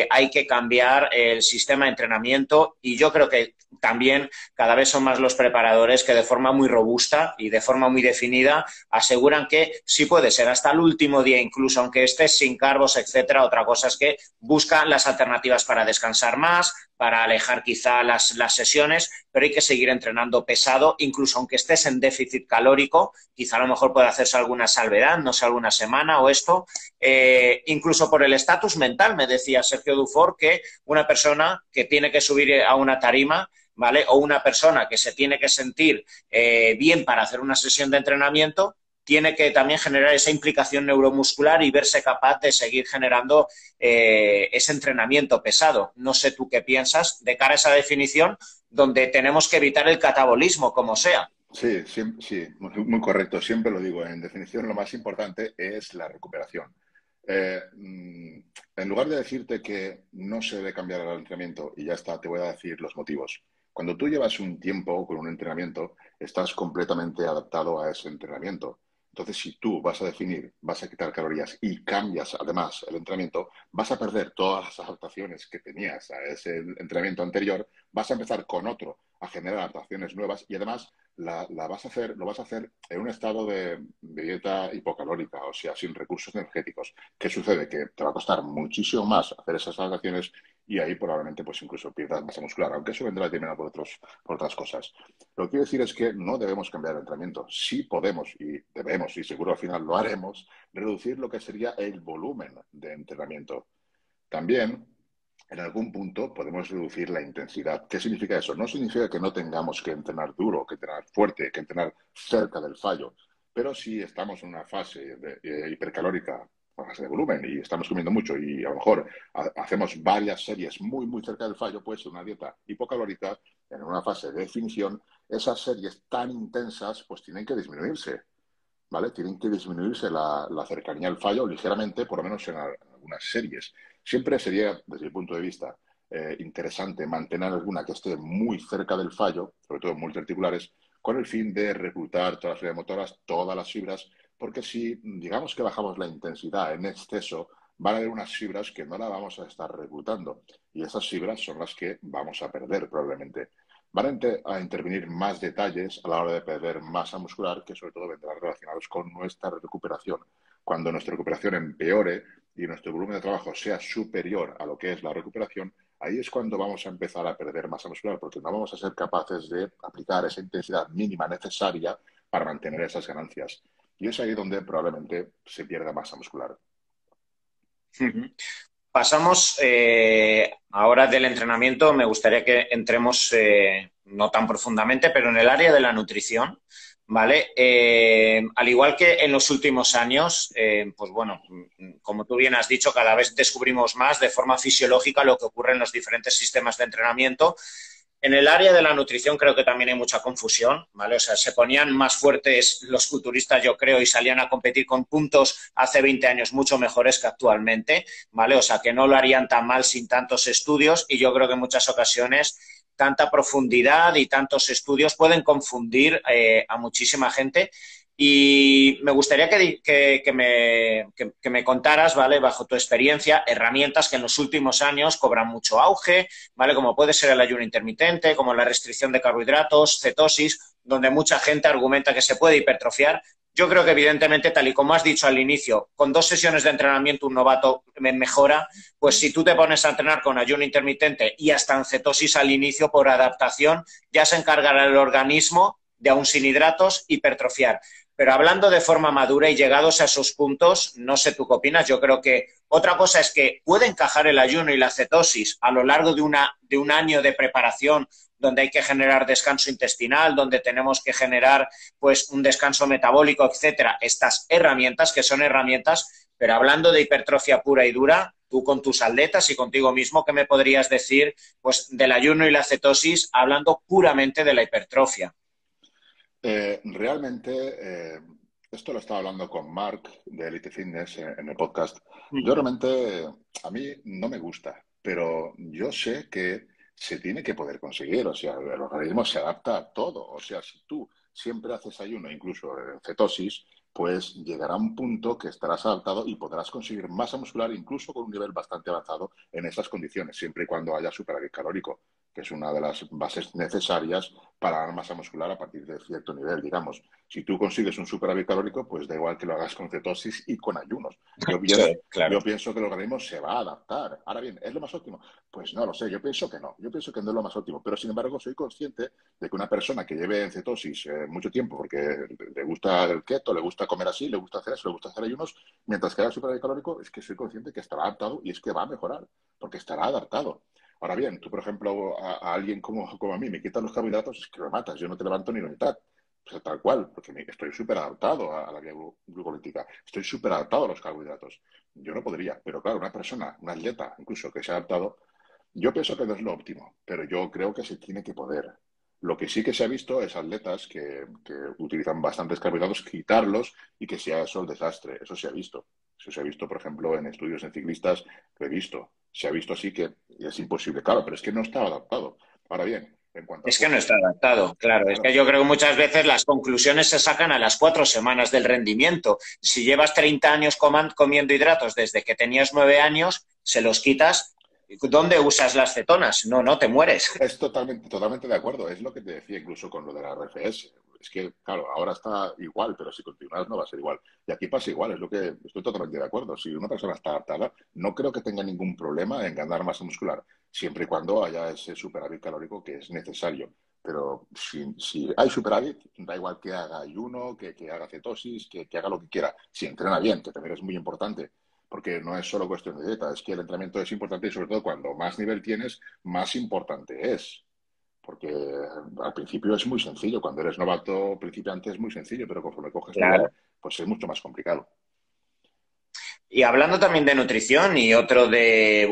Hay que cambiar el sistema de entrenamiento y yo creo que también cada vez son más los preparadores que de forma muy robusta y de forma muy definida aseguran que sí puede ser hasta el último día, incluso aunque estés sin carbos, etcétera. Otra cosa es que buscan las alternativas para descansar más, para alejar quizá las sesiones, pero hay que seguir entrenando pesado, incluso aunque estés en déficit calórico, quizá a lo mejor puede hacerse alguna salvedad, no sé, alguna semana o esto, incluso por el estatus mental, me decía Sergio Dufort, que una persona que tiene que subir a una tarima, ¿vale? O una persona que se tiene que sentir bien para hacer una sesión de entrenamiento, tiene que también generar esa implicación neuromuscular y verse capaz de seguir generando ese entrenamiento pesado. No sé tú qué piensas de cara a esa definición, donde tenemos que evitar el catabolismo, como sea. Sí, sí, sí, muy correcto. Siempre lo digo. En definición, lo más importante es la recuperación. En lugar de decirte que no se debe cambiar el entrenamiento y ya está, te voy a decir los motivos. Cuando tú llevas un tiempo con un entrenamiento, estás completamente adaptado a ese entrenamiento. Entonces, si tú vas a definir, vas a quitar calorías y cambias además el entrenamiento, vas a perder todas las adaptaciones que tenías a ese entrenamiento anterior, vas a empezar con otro, a generar adaptaciones nuevas y además lo vas a hacer en un estado de dieta hipocalórica, o sea, sin recursos energéticos. ¿Qué sucede? Que te va a costar muchísimo más hacer esas adaptaciones y ahí probablemente pues incluso pierdas masa muscular, aunque eso vendrá determinado por otras cosas. Lo que quiero decir es que no debemos cambiar el entrenamiento. Sí podemos y debemos, y seguro al final lo haremos, reducir lo que sería el volumen de entrenamiento. También, en algún punto, podemos reducir la intensidad. ¿Qué significa eso? No significa que no tengamos que entrenar duro, que entrenar fuerte, que entrenar cerca del fallo. Pero si estamos en una fase hipercalórica, fase de volumen, y estamos comiendo mucho y a lo mejor hacemos varias series muy, muy cerca del fallo, puede ser una dieta hipocalórica, en una fase de definición, esas series tan intensas pues tienen que disminuirse. ¿Vale? Tienen que disminuirse la cercanía al fallo ligeramente, por lo menos en algunas series. Siempre sería, desde mi punto de vista, interesante mantener alguna que esté muy cerca del fallo, sobre todo multiarticulares, con el fin de reclutar todas las fibras motoras, todas las fibras, porque si digamos que bajamos la intensidad en exceso, van a haber unas fibras que no la vamos a estar reclutando y esas fibras son las que vamos a perder probablemente. Van a intervenir más detalles a la hora de perder masa muscular que sobre todo vendrán relacionados con nuestra recuperación. Cuando nuestra recuperación empeore y nuestro volumen de trabajo sea superior a lo que es la recuperación, ahí es cuando vamos a empezar a perder masa muscular porque no vamos a ser capaces de aplicar esa intensidad mínima necesaria para mantener esas ganancias. Y es ahí donde probablemente se pierda masa muscular. Pasamos ahora del entrenamiento, me gustaría que entremos no tan profundamente, pero en el área de la nutrición, ¿vale? Al igual que en los últimos años, pues bueno, como tú bien has dicho, cada vez descubrimos más de forma fisiológica lo que ocurre en los diferentes sistemas de entrenamiento. En el área de la nutrición creo que también hay mucha confusión, ¿vale? O sea, se ponían más fuertes los culturistas, yo creo, y salían a competir con puntos hace 20 años mucho mejores que actualmente, ¿vale? O sea, que no lo harían tan mal sin tantos estudios y yo creo que en muchas ocasiones tanta profundidad y tantos estudios pueden confundir a muchísima gente Y me gustaría que me contaras, ¿vale? Bajo tu experiencia, herramientas que en los últimos años cobran mucho auge, ¿vale? Como puede ser el ayuno intermitente, como la restricción de carbohidratos, cetosis, donde mucha gente argumenta que se puede hipertrofiar. Yo creo que, evidentemente, tal y como has dicho al inicio, con 2 sesiones de entrenamiento un novato mejora. Pues si tú te pones a entrenar con ayuno intermitente y hasta en cetosis al inicio, por adaptación, ya se encargará el organismo de, aún sin hidratos, hipertrofiar. Pero hablando de forma madura y llegados a esos puntos, no sé tú qué opinas, yo creo que otra cosa es que puede encajar el ayuno y la cetosis a lo largo de un año de preparación, donde hay que generar descanso intestinal, donde tenemos que generar pues un descanso metabólico, etcétera. Estas herramientas, que son herramientas, pero hablando de hipertrofia pura y dura, tú con tus atletas y contigo mismo, ¿qué me podrías decir pues del ayuno y la cetosis hablando puramente de la hipertrofia? Realmente, esto lo estaba hablando con Mark de Elite Fitness en el podcast. Yo realmente, a mí no me gusta, pero yo sé que se tiene que poder conseguir. O sea, el organismo se adapta a todo. O sea, si tú siempre haces ayuno, incluso cetosis, pues llegará un punto que estarás adaptado y podrás conseguir masa muscular incluso con un nivel bastante avanzado en esas condiciones, siempre y cuando haya superávit calórico, que es una de las bases necesarias para ganar masa muscular a partir de cierto nivel, digamos. Si tú consigues un superávit calórico, pues da igual que lo hagas con cetosis y con ayunos. Sí, claro. Yo pienso que el organismo se va a adaptar. Ahora bien, ¿es lo más óptimo? Pues no lo sé, yo pienso que no. Yo pienso que no es lo más óptimo. Pero, sin embargo, soy consciente de que una persona que lleve en cetosis mucho tiempo, porque le gusta el keto, le gusta comer así, le gusta hacer eso, le gusta hacer ayunos, mientras que haga superávit calórico, es que soy consciente que estará adaptado y es que va a mejorar, porque estará adaptado. Ahora bien, tú, por ejemplo, a alguien como a mí me quitas los carbohidratos, es que me matas, yo no te levanto ni la mitad. O sea, tal cual, porque estoy súper adaptado a la vía glucolítica, estoy súper adaptado a los carbohidratos. Yo no podría, pero claro, una persona, un atleta incluso que se ha adaptado, yo pienso que no es lo óptimo, pero yo creo que se tiene que poder. Lo que sí que se ha visto es atletas que utilizan bastantes carbohidratos, quitarlos y que sea eso el desastre. Eso se ha visto. Eso se ha visto, por ejemplo, en estudios en ciclistas, lo he visto. Se ha visto así que es imposible. Claro, pero es que no está adaptado. Ahora bien, en cuanto a Es que no costes, está adaptado, claro. Es que claro, yo creo que muchas veces las conclusiones se sacan a las 4 semanas del rendimiento. Si llevas 30 años comiendo hidratos desde que tenías 9 años, se los quitas. ¿Dónde usas las cetonas? No, no, te mueres. es totalmente de acuerdo. Es lo que te decía incluso con lo de la RFS. Es que, claro, ahora está igual, pero si continúas no va a ser igual. Y aquí pasa igual, es lo que estoy totalmente de acuerdo. Si una persona está adaptada, no creo que tenga ningún problema en ganar masa muscular, siempre y cuando haya ese superávit calórico que es necesario. Pero si hay superávit, da igual que haga ayuno, que haga cetosis, que haga lo que quiera. Si entrena bien, que también es muy importante, porque no es solo cuestión de dieta, es que el entrenamiento es importante y sobre todo cuando más nivel tienes, más importante es. Porque al principio es muy sencillo, cuando eres novato, principiante es muy sencillo, pero conforme coges nivel, Claro. pues es mucho más complicado. Y hablando también de nutrición y otro de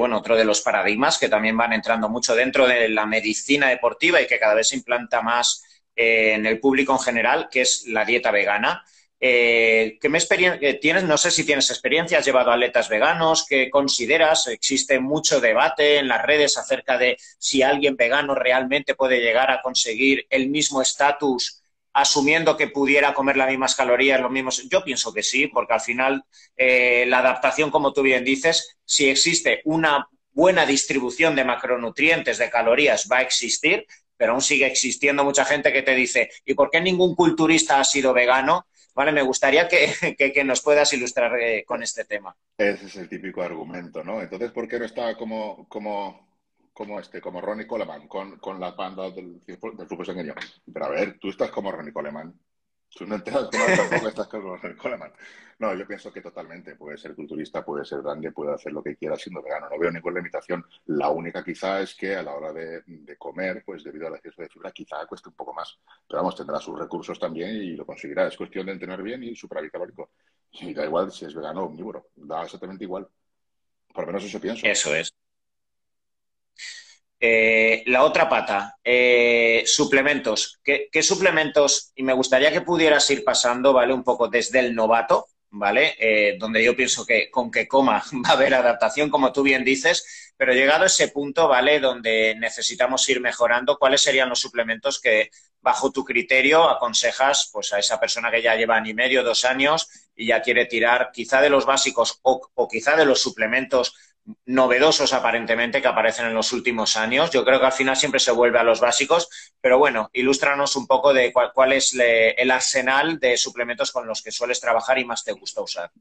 los paradigmas que también van entrando mucho dentro de la medicina deportiva y que cada vez se implanta más en el público en general, que es la dieta vegana. ¿Tienes? No sé si tienes experiencia, has llevado atletas veganos, ¿qué consideras? Existe mucho debate en las redes acerca de si alguien vegano realmente puede llegar a conseguir el mismo estatus asumiendo que pudiera comer las mismas calorías, los mismos. Yo pienso que sí, porque al final la adaptación, como tú bien dices, si existe una buena distribución de macronutrientes, de calorías, va a existir, pero aún sigue existiendo mucha gente que te dice, ¿y por qué ningún culturista ha sido vegano? Vale, me gustaría que nos puedas ilustrar con este tema. Ese es el típico argumento, ¿no? Entonces, ¿por qué no está como Ronnie Coleman, con la banda del grupo sanguíneo? Pero a ver, tú estás como Ronnie Coleman. Tú no entiendes cómo tampoco estás como Ronnie Coleman. No, yo pienso que totalmente. Puede ser culturista, puede ser grande, puede hacer lo que quiera siendo vegano. No veo ninguna limitación. La única quizá es que a la hora de comer, pues debido al exceso de fibra, quizá cueste un poco más. Pero vamos, tendrá sus recursos también y lo conseguirá. Es cuestión de entrenar bien y superávit calórico. Y da igual si es vegano o omnívoro. Da exactamente igual. Por lo menos eso pienso. Eso es. La otra pata, suplementos. ¿Qué suplementos? Y me gustaría que pudieras ir pasando, ¿vale? Un poco desde el novato, ¿vale? Donde yo pienso que con que coma va a haber adaptación, como tú bien dices, pero llegado a ese punto, ¿vale? Donde necesitamos ir mejorando, ¿cuáles serían los suplementos que bajo tu criterio, aconsejas pues a esa persona que ya lleva año y medio, 2 años y ya quiere tirar quizá de los básicos o quizá de los suplementos novedosos aparentemente que aparecen en los últimos años. Yo creo que al final siempre se vuelve a los básicos, pero bueno, ilústranos un poco de cuál es el arsenal de suplementos con los que sueles trabajar y más te gusta usar.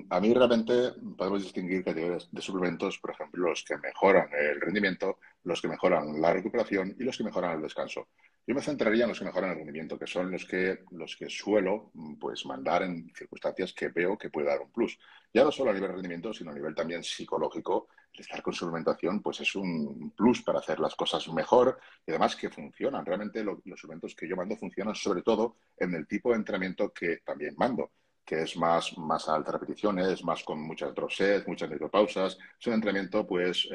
A mí realmente podemos distinguir categorías de suplementos, por ejemplo, los que mejoran el rendimiento, los que mejoran la recuperación y los que mejoran el descanso. Yo me centraría en los que mejoran el rendimiento, que son los que suelo pues, mandar en circunstancias que veo que puede dar un plus. Ya no solo a nivel de rendimiento, sino a nivel también psicológico. El estar con suplementación pues, es un plus para hacer las cosas mejor y además que funcionan. Realmente los suplementos que yo mando funcionan sobre todo en el tipo de entrenamiento que también mando, que es más a altas repeticiones, más con muchas drop sets, muchas micropausas. Es un entrenamiento pues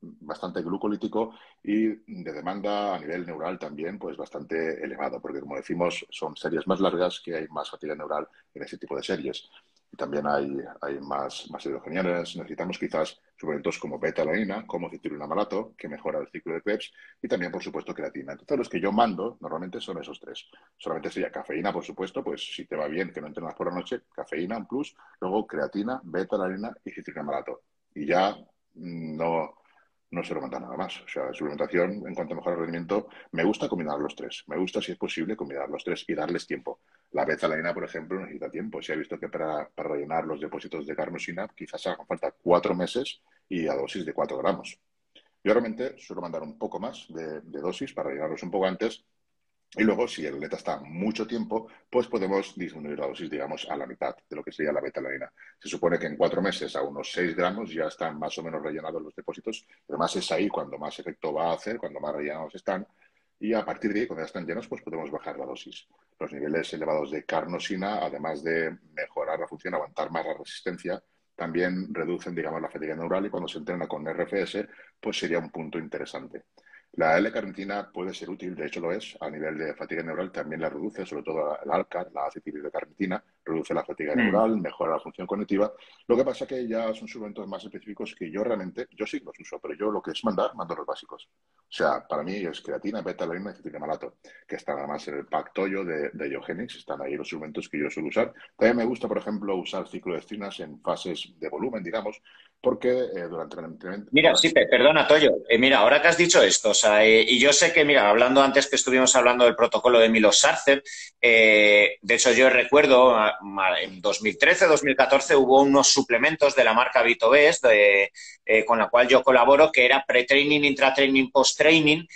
bastante glucolítico y de demanda a nivel neural también pues bastante elevado, porque como decimos son series más largas que hay más fatiga neural en ese tipo de series. Y también hay más hidrogenianas. Necesitamos quizás suplementos como beta-alanina, como citrulina-malato, que mejora el ciclo de Krebs, y también, por supuesto, creatina. Entonces, los que yo mando normalmente son esos tres. Solamente sería cafeína, por supuesto, pues si te va bien que no entrenas por la noche, cafeína, un plus, luego creatina, beta-alanina y citrulina-malato. Y ya no se lo manda nada más. O sea, suplementación, en cuanto a mejorar el rendimiento, me gusta combinar los tres. Me gusta, si es posible, combinar los tres y darles tiempo. La beta-alanina, por ejemplo, necesita tiempo. Se ha visto que para rellenar los depósitos de carnosina quizás hagan falta 4 meses y a dosis de 4 gramos. Yo realmente suelo mandar un poco más de dosis para rellenarlos un poco antes y luego, si el atleta está mucho tiempo, pues podemos disminuir la dosis, digamos, a la mitad de lo que sería la beta-alanina. Se supone que en 4 meses a unos 6 gramos ya están más o menos rellenados los depósitos. Además, es ahí cuando más efecto va a hacer, cuando más rellenados están. Y a partir de ahí, cuando ya están llenos, pues podemos bajar la dosis. Los niveles elevados de carnosina, además de mejorar la función, aguantar más la resistencia, también reducen, digamos, la fatiga neural y cuando se entrena con RFS, pues sería un punto interesante. La L-carnitina puede ser útil, de hecho lo es, a nivel de fatiga neural también la reduce, sobre todo el ALCAR, la acetililcarnitina, reduce la fatiga Mm. neural, mejora la función cognitiva. Lo que pasa que ya son suplementos más específicos que yo realmente, yo sí los uso, pero yo lo que es mando los básicos. O sea, para mí es creatina, beta-alanina y citrulina-malato, que están además en el pack Toyo de Iogenix, están ahí los suplementos que yo suelo usar. También me gusta, por ejemplo, usar ciclodestrinas en fases de volumen, digamos, porque durante el entrenamiento... Mira, sí, perdona, Toyo. Mira, ahora que has dicho esto, o sea, y yo sé que, mira, hablando antes que estuvimos hablando del protocolo de Milos Sarcev, de hecho yo recuerdo en 2013, 2014 hubo unos suplementos de la marca VitoBest con la cual yo colaboro, que era pre-training, intratraining, post-training,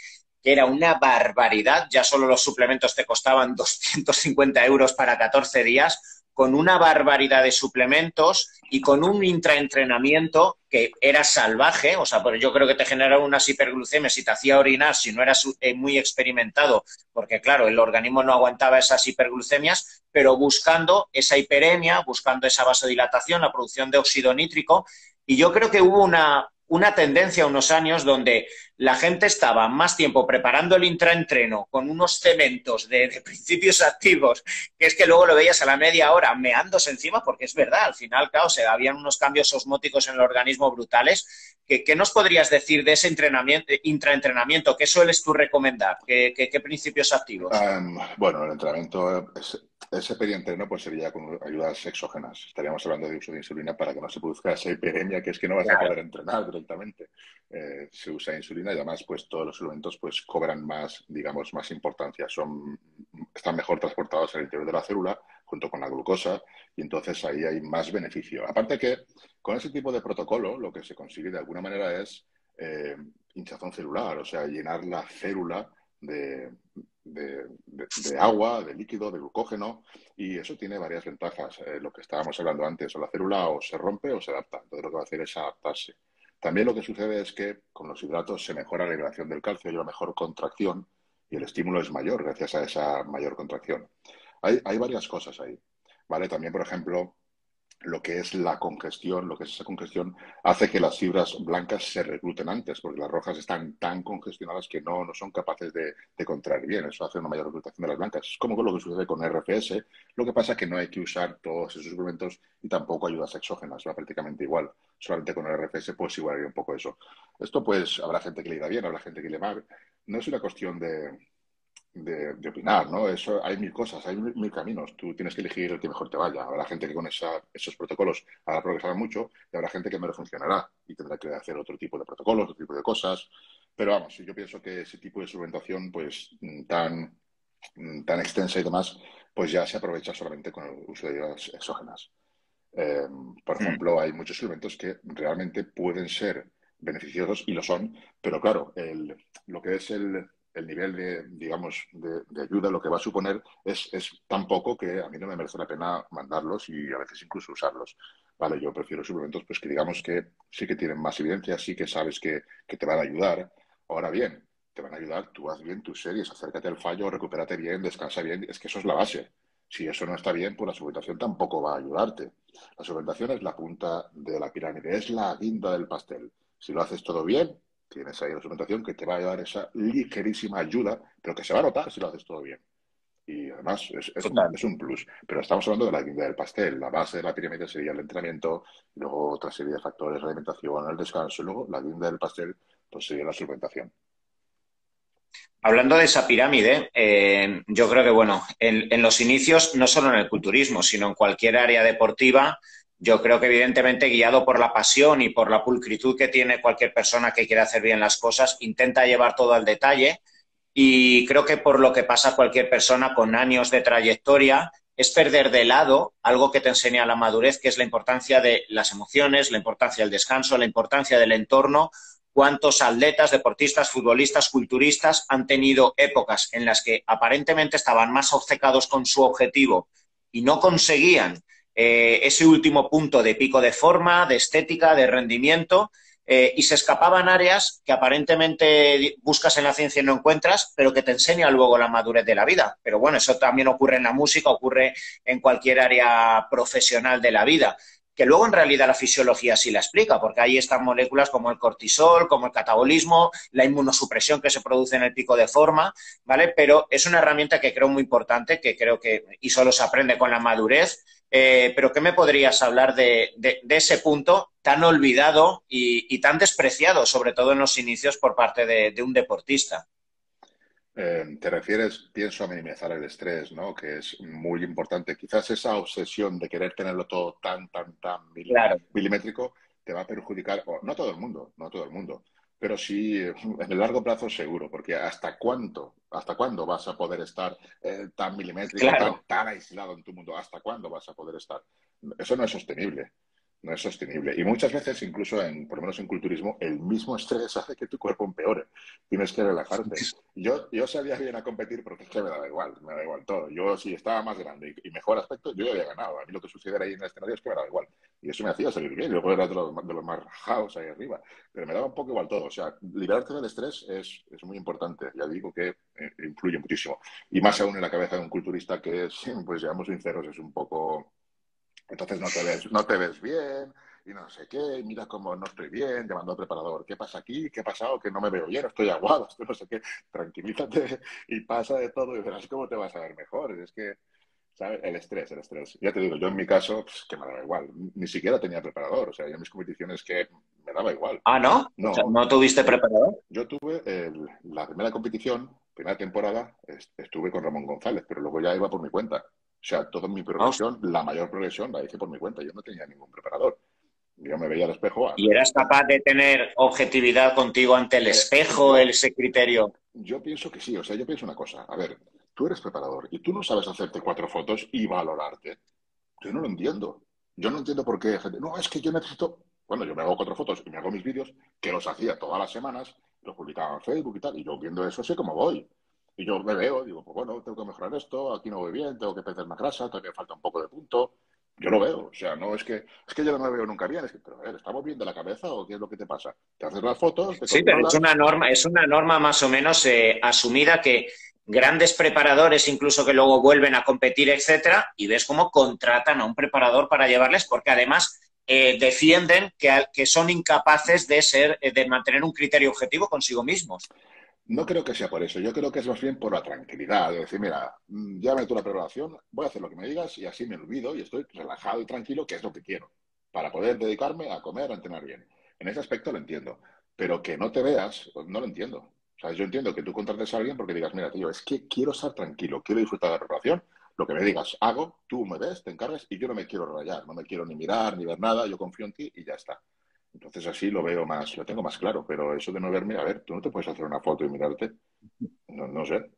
que era una barbaridad. Ya solo los suplementos te costaban 250 euros para 14 días, con una barbaridad de suplementos y con un intraentrenamiento que era salvaje. O sea, yo creo que te generaba unas hiperglucemias y te hacía orinar si no eras muy experimentado, porque claro, el organismo no aguantaba esas hiperglucemias, pero buscando esa hiperemia, buscando esa vasodilatación, la producción de óxido nítrico. Y yo creo que hubo una tendencia unos años donde la gente estaba más tiempo preparando el intraentreno con unos cementos de principios activos, que es que luego lo veías a la media hora meándose encima, porque es verdad, al final, claro, habían unos cambios osmóticos en el organismo brutales. ¿Qué nos podrías decir de ese intraentrenamiento? ¿Qué sueles tú recomendar? ¿Qué principios activos? Bueno, el entrenamiento, ese perientreno pues sería con ayudas exógenas. Estaríamos hablando de uso de insulina para que no se produzca esa hiperemia, que es que no vas a Claro. poder entrenar directamente. Se usa insulina y además pues todos los suplementos pues cobran más, digamos, más importancia. Están mejor transportados al interior de la célula junto con la glucosa y entonces ahí hay más beneficio. Aparte que con ese tipo de protocolo lo que se consigue de alguna manera es hinchazón celular, o sea, llenar la célula de, de agua, de líquido, de glucógeno, y eso tiene varias ventajas. Lo que estábamos hablando antes, o la célula o se rompe o se adapta. Entonces lo que va a hacer es adaptarse. También lo que sucede es que con los hidratos se mejora la liberación del calcio y una mejor contracción, y el estímulo es mayor gracias a esa mayor contracción. Hay varias cosas ahí, ¿vale? También, por ejemplo, lo que es la congestión, lo que es esa congestión, hace que las fibras blancas se recluten antes, porque las rojas están tan congestionadas que no son capaces de contraer bien. Eso hace una mayor reclutación de las blancas. Es como lo que sucede con RFS. Lo que pasa es que no hay que usar todos esos suplementos y tampoco ayudas exógenas, va prácticamente igual. Solamente con el RFS pues igual un poco eso. Esto pues habrá gente que le irá bien, habrá gente que le va. No es una cuestión de opinar, ¿no? Eso, hay mil cosas, hay mil caminos. Tú tienes que elegir el que mejor te vaya. Habrá gente que con esos protocolos hará progresar mucho y habrá gente que no le funcionará y tendrá que hacer otro tipo de protocolos, otro tipo de cosas. Pero vamos, yo pienso que ese tipo de suplementación, pues tan extensa y demás, pues ya se aprovecha solamente con el uso de ideas exógenas. Eh, por Mm. ejemplo, hay muchos suplementos que realmente pueden ser beneficiosos y lo son, pero claro, lo que es el nivel de, digamos, de ayuda, lo que va a suponer es tan poco que a mí no me merece la pena mandarlos y a veces incluso usarlos. Vale, yo prefiero suplementos pues que digamos que sí que tienen más evidencia, sí que sabes que te van a ayudar. Ahora bien, te van a ayudar, tú haz bien tus series, acércate al fallo, recupérate bien, descansa bien, es que eso es la base. Si eso no está bien, pues la suplementación tampoco va a ayudarte. La suplementación es la punta de la pirámide, es la guinda del pastel. Si lo haces todo bien, tienes ahí la suplementación que te va a dar esa ligerísima ayuda, pero que se va a notar si lo haces todo bien. Y además Total. es un plus. Pero estamos hablando de la guinda del pastel. La base de la pirámide sería el entrenamiento, luego otra serie de factores, la alimentación, el descanso, y luego la guinda del pastel pues sería la suplementación. Hablando de esa pirámide, yo creo que, bueno, en los inicios, no solo en el culturismo, sino en cualquier área deportiva, yo creo que evidentemente guiado por la pasión y por la pulcritud que tiene cualquier persona que quiera hacer bien las cosas, intenta llevar todo al detalle y creo que por lo que pasa cualquier persona con años de trayectoria es perder de lado algo que te enseña la madurez, que es la importancia de las emociones, la importancia del descanso, la importancia del entorno. Cuántos atletas, deportistas, futbolistas, culturistas han tenido épocas en las que aparentemente estaban más obcecados con su objetivo y no conseguían ese último punto de pico de forma, de estética, de rendimiento, y se escapaban áreas que aparentemente buscas en la ciencia y no encuentras, pero que te enseña luego la madurez de la vida. Pero bueno, eso también ocurre en la música, ocurre en cualquier área profesional de la vida, que luego en realidad la fisiología sí la explica, porque ahí están moléculas como el cortisol, como el catabolismo, la inmunosupresión que se produce en el pico de forma, ¿vale? Pero es una herramienta que creo muy importante, que creo que, y solo se aprende con la madurez, pero ¿qué me podrías hablar de ese punto tan olvidado y tan despreciado, sobre todo en los inicios, por parte de un deportista? Te refieres, pienso, a minimizar el estrés, ¿no? Que es muy importante. Quizás esa obsesión de querer tenerlo todo tan Claro. milimétrico te va a perjudicar, o no a todo el mundo, no a todo el mundo, pero sí en el largo plazo seguro, porque hasta cuándo vas a poder estar tan milimétrico, Claro. tan aislado en tu mundo? ¿Hasta cuándo vas a poder estar? Eso no es sostenible. No es sostenible. Y muchas veces, incluso por lo menos en culturismo, el mismo estrés hace que tu cuerpo empeore. Tienes que relajarte. Yo salía bien a competir porque es que me daba igual todo. Yo, si estaba más grande y mejor aspecto, yo ya había ganado. A mí lo que sucediera ahí en el escenario es que me daba igual. Y eso me hacía salir bien. Luego era de los más rajados ahí arriba. Pero me daba un poco igual todo. O sea, liberarte del estrés es muy importante. Ya digo que influye muchísimo. Y más aún en la cabeza de un culturista que es, pues seamos sinceros, es un poco entonces no te ves bien y no sé qué, y mira cómo no estoy bien, llamando al preparador, ¿qué pasa aquí? ¿Qué ha pasado? Que no me veo bien, estoy aguado, estoy no sé qué, tranquilízate y pasa de todo y verás cómo te vas a ver mejor. Es que, ¿sabes? El estrés. Ya te digo, yo en mi caso, pues, que me daba igual, ni siquiera tenía preparador, o sea, yo en mis competiciones que me daba igual. Ah, ¿no? O sea, No, ¿no tuviste preparador? yo tuve la primera competición, primera temporada, estuve con Ramón González, pero luego ya iba por mi cuenta. O sea, toda mi progresión, la mayor progresión, la hice por mi cuenta. Yo no tenía ningún preparador. Yo me veía al espejo. ¿Y eras capaz de tener objetividad contigo ante el espejo, Yo, ese criterio? yo pienso que sí. O sea, yo pienso una cosa. A ver, tú eres preparador y tú no sabes hacerte 4 fotos y valorarte. Yo no lo entiendo. Yo no entiendo por qué gente. No, es que yo necesito. Bueno, yo me hago 4 fotos y me hago mis vídeos, que los hacía todas las semanas, los publicaba en Facebook y tal, y yo viendo eso sé cómo voy. Y yo me veo, digo, pues bueno, tengo que mejorar esto, aquí no voy bien, tengo que perder más grasa, todavía falta un poco de punto. Yo lo veo, o sea, no es que yo no me veo nunca bien, es que, pero a ver, ¿estamos bien de la cabeza o qué es lo que te pasa? Te haces las fotos, te Sí, pero controlas. es una norma más o menos asumida que grandes preparadores, incluso que luego vuelven a competir, etcétera, y ves cómo contratan a un preparador para llevarles, porque además defienden que son incapaces de mantener un criterio objetivo consigo mismos. No creo que sea por eso, yo creo que es más bien por la tranquilidad, de decir, mira, ya me tú la preparación, voy a hacer lo que me digas y así me olvido y estoy relajado y tranquilo, que es lo que quiero, para poder dedicarme a comer, a entrenar bien. En ese aspecto lo entiendo, pero que no te veas, pues no lo entiendo. O sea, yo entiendo que tú contrates a alguien porque digas, mira, tío, es que quiero estar tranquilo, quiero disfrutar de la preparación, lo que me digas, hago, tú me ves, te encargas y yo no me quiero rayar, no me quiero ni mirar, ni ver nada, yo confío en ti y ya está. Entonces así lo veo más, lo tengo más claro, pero eso de no verme, a ver, tú no te puedes hacer una foto y mirarte, no, no sé.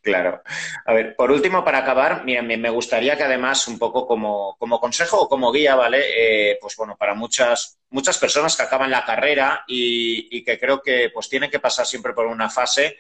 Claro. A ver, por último, para acabar, mira, me gustaría que además, un poco como consejo o como guía, ¿vale? Pues bueno, para muchas personas que acaban la carrera y que creo que pues tienen que pasar siempre por una fase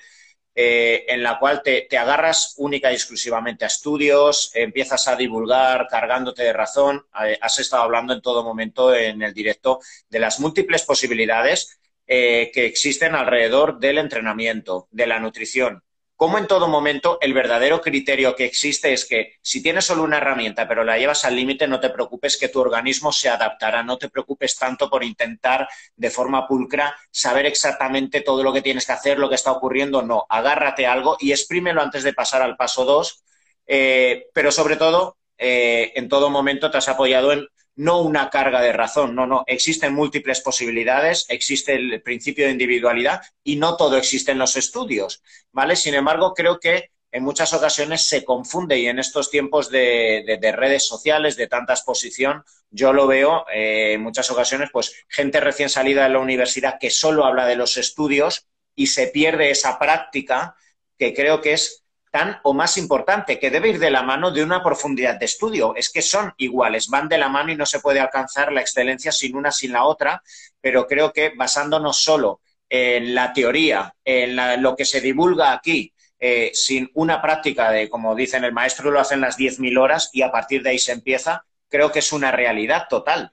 en la cual te agarras única y exclusivamente a estudios, empiezas a divulgar cargándote de razón. Has estado hablando en todo momento en el directo de las múltiples posibilidades que existen alrededor del entrenamiento, de la nutrición. Como en todo momento, el verdadero criterio que existe es que si tienes solo una herramienta pero la llevas al límite, no te preocupes que tu organismo se adaptará, no te preocupes tanto por intentar de forma pulcra saber exactamente todo lo que tienes que hacer, lo que está ocurriendo, no, agárrate a algo y exprímelo antes de pasar al paso 2, pero sobre todo, en todo momento te has apoyado en no una carga de razón, no, no, existen múltiples posibilidades, existe el principio de individualidad y no todo existe en los estudios, ¿vale? Sin embargo, creo que en muchas ocasiones se confunde y en estos tiempos de redes sociales, de tanta exposición, yo lo veo en muchas ocasiones, pues gente recién salida de la universidad que solo habla de los estudios y se pierde esa práctica que creo que es tan o más importante, que debe ir de la mano de una profundidad de estudio. Es que son iguales, van de la mano y no se puede alcanzar la excelencia sin una, sin la otra, pero creo que basándonos solo en la teoría, en lo que se divulga aquí, sin una práctica de, como dicen, el maestro lo hace en las 10.000 horas y a partir de ahí se empieza, creo que es una realidad total.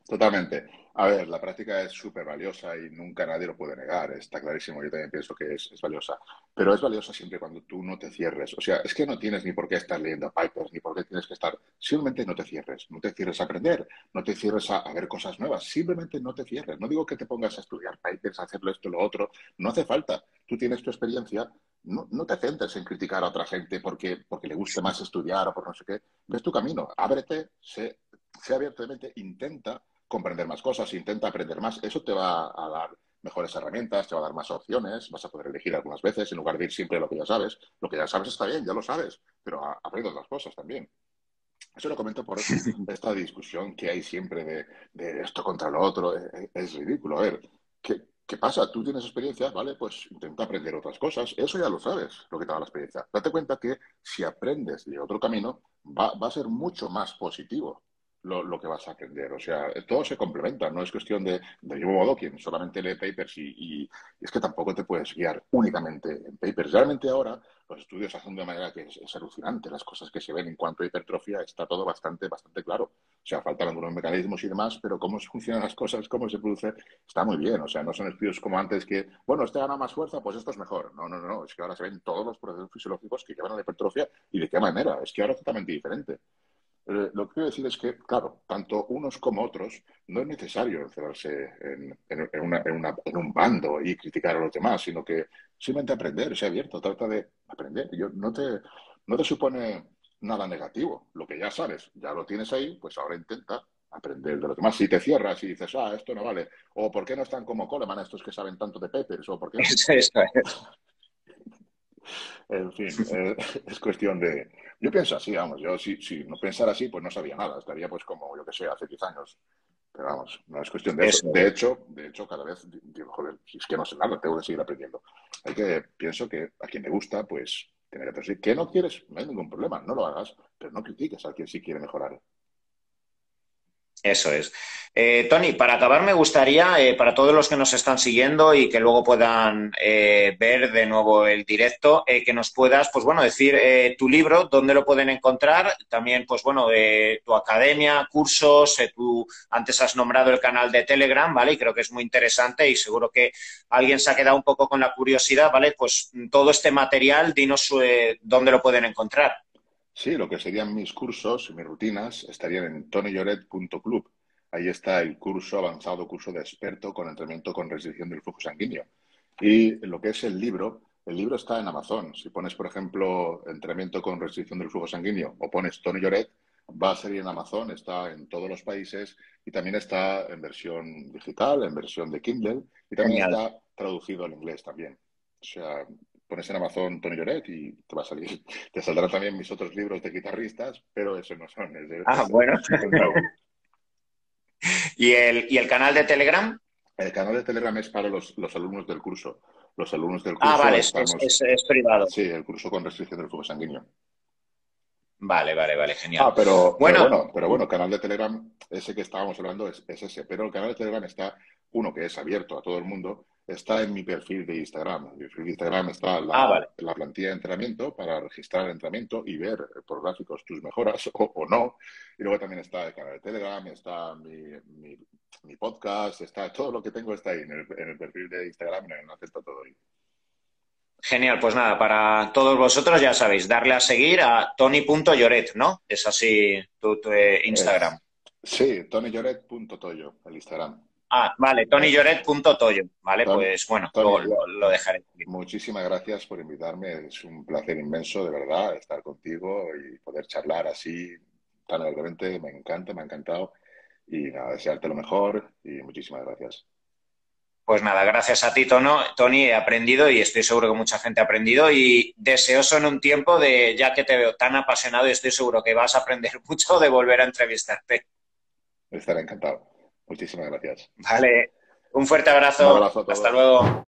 Totalmente. A ver, la práctica es súper valiosa y nunca nadie lo puede negar, está clarísimo, yo también pienso que es valiosa, pero es valiosa siempre cuando tú no te cierres, o sea, es que no tienes ni por qué estar leyendo papers, ni por qué tienes que estar, simplemente no te cierres, no te cierres a aprender, no te cierres a ver cosas nuevas, simplemente no te cierres, no digo que te pongas a estudiar papers, a hacerlo esto, lo otro, no hace falta, tú tienes tu experiencia, no, no te centres en criticar a otra gente porque le guste más estudiar o por no sé qué, ves tu camino, ábrete, sé abiertamente, intenta comprender más cosas, intenta aprender más. Eso te va a dar mejores herramientas, te va a dar más opciones, vas a poder elegir algunas veces en lugar de ir siempre a lo que ya sabes. Lo que ya sabes está bien, ya lo sabes, pero aprende otras cosas también. Eso lo comento por esta discusión que hay siempre de esto contra lo otro. Es ridículo. A ver, ¿qué pasa? Tú tienes experiencia, ¿vale? Pues intenta aprender otras cosas. Eso ya lo sabes, lo que te da la experiencia. Date cuenta que si aprendes de otro camino, va a ser mucho más positivo lo que vas a aprender. O sea, todo se complementa. No es cuestión de yo modo quien solamente lee papers y es que tampoco te puedes guiar únicamente en papers. Realmente ahora los estudios se hacen de manera que es alucinante. Las cosas que se ven en cuanto a hipertrofia está todo bastante claro. O sea, faltan algunos mecanismos y demás, pero cómo funcionan las cosas, cómo se produce, está muy bien. O sea, no son estudios como antes que, bueno, este gana más fuerza, pues esto es mejor. No, no, no. Es que ahora se ven todos los procesos fisiológicos que llevan a la hipertrofia y de qué manera. Es que ahora es totalmente diferente. Lo que quiero decir es que, claro, tanto unos como otros, no es necesario encerrarse en un bando y criticar a los demás, sino que simplemente aprender, sea abierto, trata de aprender. No te supone nada negativo. Lo que ya sabes, ya lo tienes ahí, pues ahora intenta aprender de los demás. Si te cierras y dices, esto no vale, o ¿por qué no están como Coleman estos que saben tanto de papers? O ¿por qué no? Eso es. En fin, es cuestión de... Yo pienso así, vamos, yo si no pensara así, pues no sabía nada, estaría pues como, yo que sé, hace 10 años. Pero vamos, no es cuestión de eso. Eso es. De hecho, cada vez digo, joder, si es que no sé nada, tengo que seguir aprendiendo. Pienso que a quien le gusta, pues, tener que decir que no quieres, no hay ningún problema, no lo hagas, pero no critiques a quien sí quiere mejorar. Eso es. Tony, para acabar me gustaría, para todos los que nos están siguiendo y que luego puedan ver de nuevo el directo, que nos puedas, pues bueno, decir tu libro, dónde lo pueden encontrar, también, pues bueno, tu academia, cursos, antes has nombrado el canal de Telegram, ¿vale? Y creo que es muy interesante y seguro que alguien se ha quedado un poco con la curiosidad, ¿vale? Pues todo este material, dinos dónde lo pueden encontrar. Sí, lo que serían mis cursos, mis rutinas, estarían en tonyloret.club. Ahí está el curso avanzado, curso de experto con entrenamiento con restricción del flujo sanguíneo. Y lo que es el libro está en Amazon. Si pones, por ejemplo, entrenamiento con restricción del flujo sanguíneo o pones Tony Lloret, va a salir en Amazon, está en todos los países y también está en versión digital, en versión de Kindle y también Genial. está traducido al inglés también. O sea, pones en Amazon Tony Lloret y te va a salir. Te saldrán también mis otros libros de guitarristas, pero esos no son, Ah, es bueno. el nuevo. ¿Y el canal de Telegram? El canal de Telegram es para los alumnos del curso. Los alumnos del Ah, curso vale, estamos, es privado. sí, el curso con restricción del flujo sanguíneo. Vale, vale, vale, genial. Bueno, Pero bueno, canal de Telegram, ese que estábamos hablando es ese. Pero el canal de Telegram está, uno que es abierto a todo el mundo, está en mi perfil de Instagram. En mi perfil de Instagram está vale. la plantilla de entrenamiento para registrar el entrenamiento y ver por gráficos tus mejoras o no. Y luego también está el canal de Telegram, está mi podcast, está todo lo que tengo está ahí en el perfil de Instagram, en el enlace está todo ahí. Genial, pues nada, para todos vosotros ya sabéis, darle a seguir a tony.lloret, ¿no? Es así tu Instagram. Sí, tonyjoret.toyo, el Instagram. Ah, vale, Es tonylloret.toyo. Vale, Tony, pues bueno, Tony, lo dejaré aquí. muchísimas gracias por invitarme. Es un placer inmenso, de verdad, estar contigo y poder charlar así tan alegremente. Me encanta, me ha encantado. Y nada, desearte lo mejor y muchísimas gracias. Pues nada, gracias a ti, Tony, he aprendido y estoy seguro que mucha gente ha aprendido y deseoso en un tiempo de, ya que te veo tan apasionado y estoy seguro que vas a aprender mucho de volver a entrevistarte. Estaré encantado. Muchísimas gracias. Vale, un fuerte Un abrazo. abrazo a Hasta todos. luego.